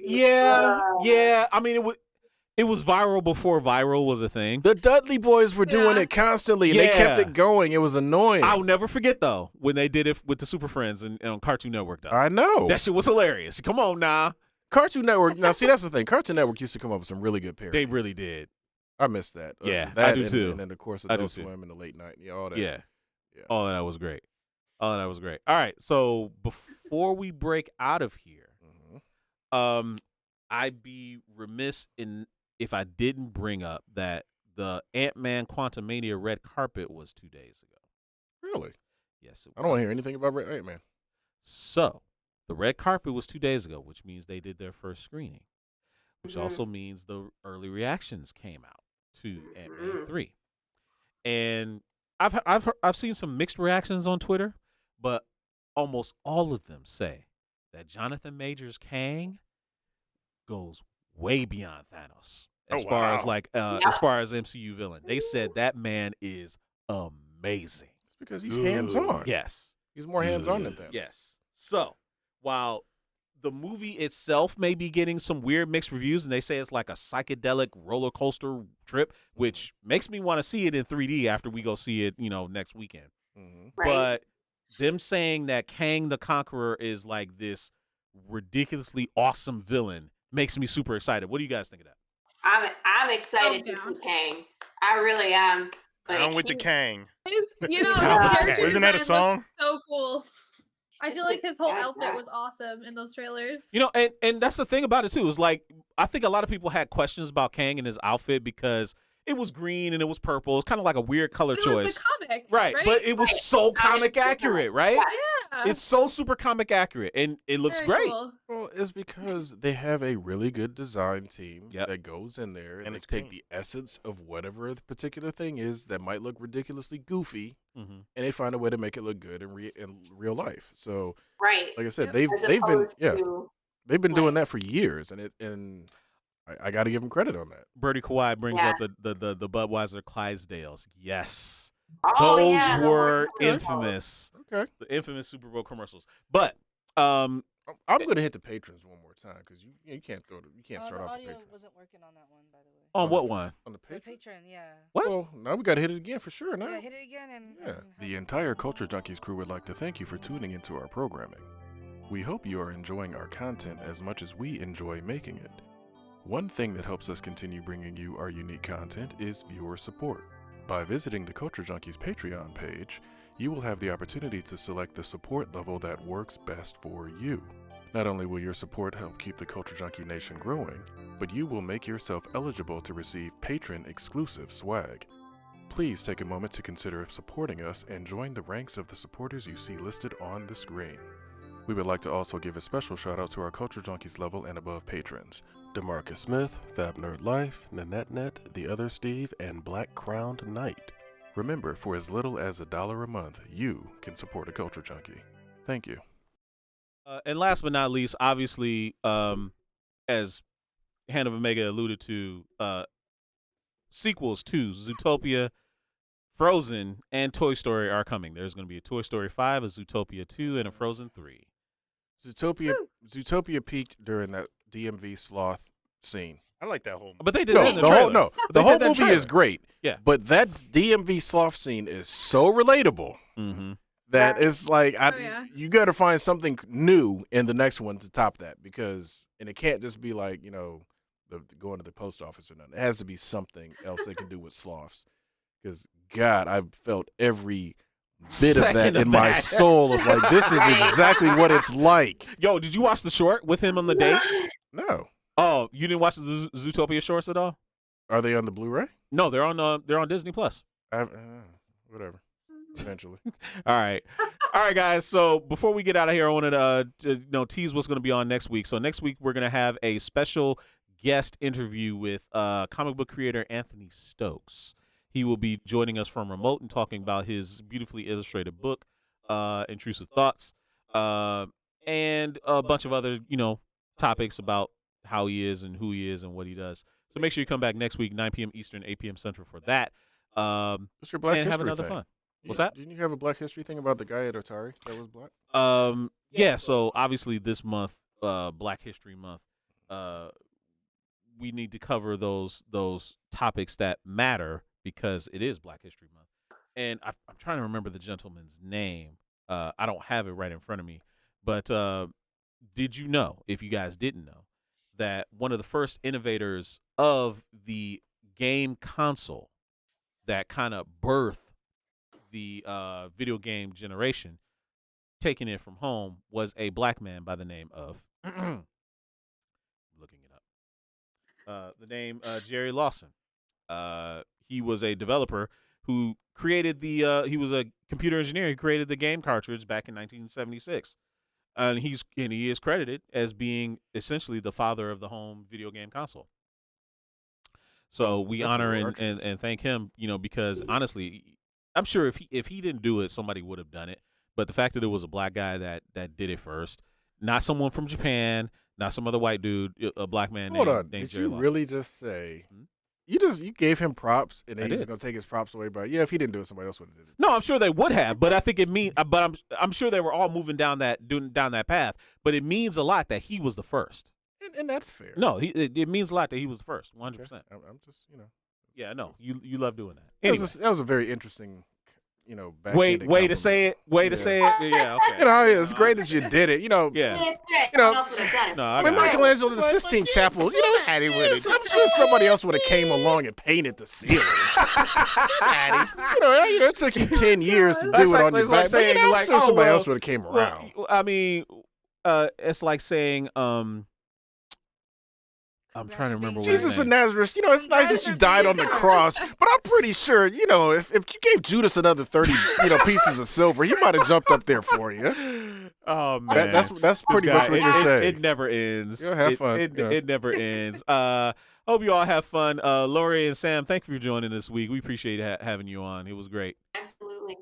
Speaker 1: Yeah. I mean, it was viral before viral was a thing.
Speaker 10: The Dudley Boys were doing
Speaker 6: Yeah.
Speaker 10: it constantly, and they kept
Speaker 1: Yeah.
Speaker 10: it going. It was annoying.
Speaker 1: I'll never forget though when they did it with the Super Friends and on Cartoon Network. Though
Speaker 10: I know.
Speaker 1: that shit was hilarious. Come on now,
Speaker 10: Cartoon Network. Now, see, that's the thing. Cartoon Network used to come up with some really good parodies.
Speaker 1: they really did.
Speaker 10: I missed that.
Speaker 1: Yeah,
Speaker 10: that
Speaker 1: I do
Speaker 10: and,
Speaker 1: too.
Speaker 10: And then, of course,
Speaker 1: I do
Speaker 10: Adult
Speaker 1: too.
Speaker 10: Swim in the late night. Yeah, all that.
Speaker 1: Yeah.
Speaker 10: Yeah.
Speaker 1: All of that was great. All right, so before we break out of here,
Speaker 10: Mhm.
Speaker 1: I'd be remiss if I didn't bring up that the Ant-Man Quantumania red carpet was 2 days ago.
Speaker 10: Really?
Speaker 1: Yes, it was.
Speaker 10: I don't want to hear anything about Ant Man.
Speaker 1: So, the red carpet was 2 days ago, which means they did their first screening, which
Speaker 5: Mhm.
Speaker 1: also means the early reactions came out to Ant-Man 3. And I've seen some mixed reactions on Twitter, but almost all of them say that Jonathan Majors Kang goes way beyond Thanos as far as as far as MCU villain. They said that man is amazing.
Speaker 10: It's because he's hands-on.
Speaker 1: Yes.
Speaker 10: He's more hands-on than Thanos.
Speaker 1: Yes. So, while the movie itself may be getting some weird mixed reviews, and they say it's like a psychedelic roller coaster trip, which makes me want to see it in 3D after we go see it, next weekend.
Speaker 10: Mm-hmm.
Speaker 5: Right.
Speaker 1: But them saying that Kang the Conqueror is like this ridiculously awesome villain makes me super excited. What do you guys think of that?
Speaker 5: I'm excited to see Kang. I really am. But
Speaker 2: I'm with the Kang.
Speaker 6: His character
Speaker 2: Isn't that a
Speaker 6: design
Speaker 2: song?
Speaker 6: looks so cool. I feel like his whole
Speaker 5: bad
Speaker 6: outfit
Speaker 5: guy.
Speaker 6: was awesome in those trailers.
Speaker 1: And that's the thing about it too. Is like I think a lot of people had questions about Kang and his outfit because it was green and it was purple. It's kind of like a weird color choice.
Speaker 6: It was the comic,
Speaker 1: right? But it was so comic accurate, right?
Speaker 6: Yeah.
Speaker 1: It's so super comic accurate, and it looks
Speaker 6: Very
Speaker 1: great.
Speaker 6: cool.
Speaker 10: Well, it's because they have a really good design team
Speaker 1: Yep.
Speaker 10: that goes in there and
Speaker 2: And
Speaker 10: they
Speaker 2: it's
Speaker 10: take
Speaker 2: clean.
Speaker 10: the essence of whatever the particular thing is that might look ridiculously goofy,
Speaker 1: Mm-hmm.
Speaker 10: and they find a way to make it look good in real life. So,
Speaker 5: Right.
Speaker 10: like I said,
Speaker 6: Yep.
Speaker 5: As
Speaker 10: they've been
Speaker 5: opposed to,
Speaker 10: they've been
Speaker 5: like-
Speaker 10: doing that for years, and I got to give them credit on that.
Speaker 1: Birdie Kawhi brings
Speaker 5: Yeah.
Speaker 1: up the Budweiser Clydesdales. Yes,
Speaker 5: Oh,
Speaker 1: those
Speaker 5: yeah, the
Speaker 1: were
Speaker 5: horse commercials.
Speaker 1: infamous.
Speaker 10: Okay,
Speaker 1: The infamous Super Bowl commercials. But
Speaker 10: I'm going to hit the patrons one more time because you can't start
Speaker 9: the
Speaker 10: off the
Speaker 9: audio
Speaker 10: patrons
Speaker 9: wasn't working on that one, by the way.
Speaker 1: on what one?
Speaker 10: on the
Speaker 9: The
Speaker 10: patron.
Speaker 9: patron, yeah.
Speaker 1: What?
Speaker 10: Well, now we got to hit it again for sure. Now.
Speaker 9: Yeah, hit it again and.
Speaker 10: Yeah.
Speaker 9: and
Speaker 8: The entire Culture Junkies crew would like to thank you for tuning into our programming. We hope you are enjoying our content as much as we enjoy making it. One thing that helps us continue bringing you our unique content is viewer support. By visiting the Culture Junkies Patreon page, you will have the opportunity to select the support level that works best for you. Not only will your support help keep the Culture Junkie Nation growing, but you will make yourself eligible to receive patron-exclusive swag. Please take a moment to consider supporting us and join the ranks of the supporters you see listed on the screen. We would like to also give a special shout out to our Culture Junkies level and above patrons: DeMarcus Smith, Fab Nerd Life, Nanette, The Other Steve, and Black Crowned Knight. Remember, for as little as $1 a month, you can support a Culture Junkie. Thank you.
Speaker 1: And last but not least, obviously, as Hand of Omega alluded to, sequels to Zootopia, Frozen, and Toy Story are coming. There's going to be a Toy Story 5, a Zootopia 2, and a Frozen 3.
Speaker 10: Zootopia peaked during that DMV sloth scene.
Speaker 2: I like that whole movie.
Speaker 1: But they did that in the trailer.
Speaker 10: the
Speaker 1: They
Speaker 10: whole
Speaker 1: did that
Speaker 10: movie
Speaker 1: trailer.
Speaker 10: is great.
Speaker 1: Yeah.
Speaker 10: But that DMV sloth scene is so relatable
Speaker 1: Mm-hmm.
Speaker 10: that it's like
Speaker 6: yeah.
Speaker 10: you got to find something new in the next one to top that and it can't just be like going to the post office or nothing. It has to be something else they can do with sloths. Because God, I've felt every bit of that
Speaker 1: Second of
Speaker 10: in my
Speaker 1: that.
Speaker 10: soul of like this is exactly what it's like.
Speaker 1: Yo, did you watch the short with him on the date?
Speaker 10: No,
Speaker 1: Oh, you didn't watch the Zootopia shorts at all?
Speaker 10: are they on the Blu-ray?
Speaker 1: No, they're on Disney Plus.
Speaker 10: Whatever. Eventually.
Speaker 1: All right, guys. So before we get out of here, I wanted to tease what's going to be on next week. So next week we're going to have a special guest interview with comic book creator Anthony Stokes. He will be joining us from remote and talking about his beautifully illustrated book, Intrusive Thoughts, and a bunch of other topics about how he is and who he is and what he does. So make sure you come back next week, 9 p.m. Eastern, 8 p.m. Central for that.
Speaker 10: What's your Black
Speaker 1: and
Speaker 10: History
Speaker 1: have another
Speaker 10: thing?
Speaker 1: fun. What's that?
Speaker 10: Didn't you have a Black History thing about the guy at Atari that was black?
Speaker 1: Yeah, so obviously this month, Black History Month, we need to cover those topics that matter because it is Black History Month. And I'm trying to remember the gentleman's name. I don't have it right in front of me. But did you know, if you guys didn't know, that one of the first innovators of the game console that kind of birthed the video game generation, taking it from home, was a black man by the name of looking it up. The name Jerry Lawson. He was a developer who created he was a computer engineer. He created the game cartridge back in 1976. And he is credited as being essentially the father of the home video game console. So we
Speaker 10: Definitely
Speaker 1: honor
Speaker 10: were
Speaker 1: and,
Speaker 10: archetypes.
Speaker 1: and thank him, because honestly, I'm sure if he didn't do it, somebody would have done it. But the fact that it was a black guy that did it first, not someone from Japan, not some other white dude, a black man
Speaker 10: Hold
Speaker 1: named
Speaker 10: on.
Speaker 1: named
Speaker 10: Did
Speaker 1: Jerry
Speaker 10: you
Speaker 1: Lawson.
Speaker 10: really just say
Speaker 1: Hmm?
Speaker 10: you gave him props and
Speaker 1: I
Speaker 10: then you're just
Speaker 1: did.
Speaker 10: gonna take his props away? But yeah, if he didn't do it, somebody else would have did it.
Speaker 1: No, I'm sure they would have, but I think it mean. But I'm sure they were all moving down that path. But it means a lot that he was the first.
Speaker 10: And that's fair.
Speaker 1: No, it means a lot that he was the first, 100%.
Speaker 10: Okay. I'm just
Speaker 1: Yeah, no, you love doing that.
Speaker 10: That
Speaker 1: Anyway,
Speaker 10: was a very interesting,
Speaker 1: way
Speaker 10: backhanded
Speaker 1: to
Speaker 10: compliment.
Speaker 1: say it. Way to
Speaker 10: Yeah.
Speaker 1: say it. Yeah, okay.
Speaker 10: It's great that you did it.
Speaker 1: Yeah.
Speaker 5: It's great.
Speaker 10: You know,
Speaker 5: Someone else would have done it.
Speaker 1: No,
Speaker 10: I mean,
Speaker 1: got it.
Speaker 10: Michelangelo in the Sistine Chapel, Hattie with it. I'm sure somebody else would have came along and painted the ceiling. Hattie, it took you 10 years to do
Speaker 1: That's
Speaker 10: it
Speaker 1: like-
Speaker 10: on your
Speaker 1: it's like
Speaker 10: back.
Speaker 1: saying,
Speaker 10: But, I'm
Speaker 1: like,
Speaker 10: sure
Speaker 1: oh,
Speaker 10: somebody
Speaker 1: well,
Speaker 10: else would have came around.
Speaker 1: Well, I mean, it's like saying, I'm trying to remember what his
Speaker 10: Jesus of
Speaker 1: name.
Speaker 10: Nazareth, it's nice that you died on the cross, but I'm pretty sure, if you gave Judas another 30, pieces of silver, he might have jumped up there for you.
Speaker 1: Oh man,
Speaker 10: That's pretty much what you're saying.
Speaker 1: It never ends.
Speaker 10: Have fun.
Speaker 1: It never ends. Hope you all have fun. Lori and Sam, thank you for joining this week. We appreciate having you on. It was great.
Speaker 5: Absolutely.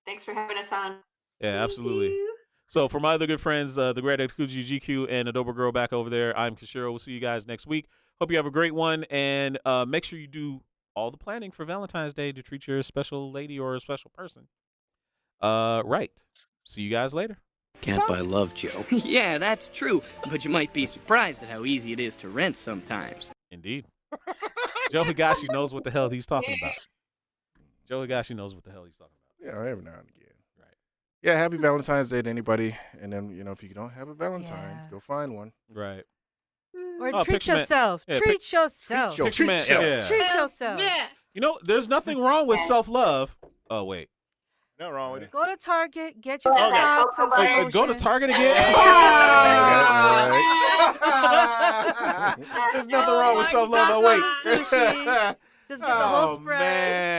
Speaker 5: Thanks for having us on.
Speaker 1: Yeah, absolutely. So for my other good friends, the great Kuji GQ and Adobe Girl back over there, I'm Kishiro. We'll see you guys next week. Hope you have a great one, and make sure you do all the planning for Valentine's Day to treat your special lady or a special person. Right. See you guys later.
Speaker 12: Can't buy love, Joe.
Speaker 13: Yeah, that's true. But you might be surprised at how easy it is to rent sometimes.
Speaker 1: Indeed. Joe Higashi knows what the hell he's talking about. Joe Higashi knows what the hell he's talking about.
Speaker 10: Yeah, every now and again.
Speaker 1: Right.
Speaker 10: Yeah, happy Valentine's Day to anybody. And then, if you don't have a Valentine, go find one.
Speaker 1: Right.
Speaker 9: Or
Speaker 1: Oh,
Speaker 9: treat
Speaker 1: picture man.
Speaker 9: yourself.
Speaker 1: Yeah,
Speaker 9: Treat yourself.
Speaker 1: Picture man. Yeah.
Speaker 9: Treat yourself.
Speaker 6: Yeah.
Speaker 1: There's nothing wrong with self-love. Oh, wait.
Speaker 2: Nothing wrong with it.
Speaker 9: Go to Target, get yourself
Speaker 5: Okay.
Speaker 9: socks and some
Speaker 1: Go to
Speaker 9: lotion.
Speaker 1: Target again? There's nothing wrong with self-love. Oh, wait.
Speaker 9: Sushi. Just get the whole
Speaker 1: Oh,
Speaker 9: spread.
Speaker 1: man.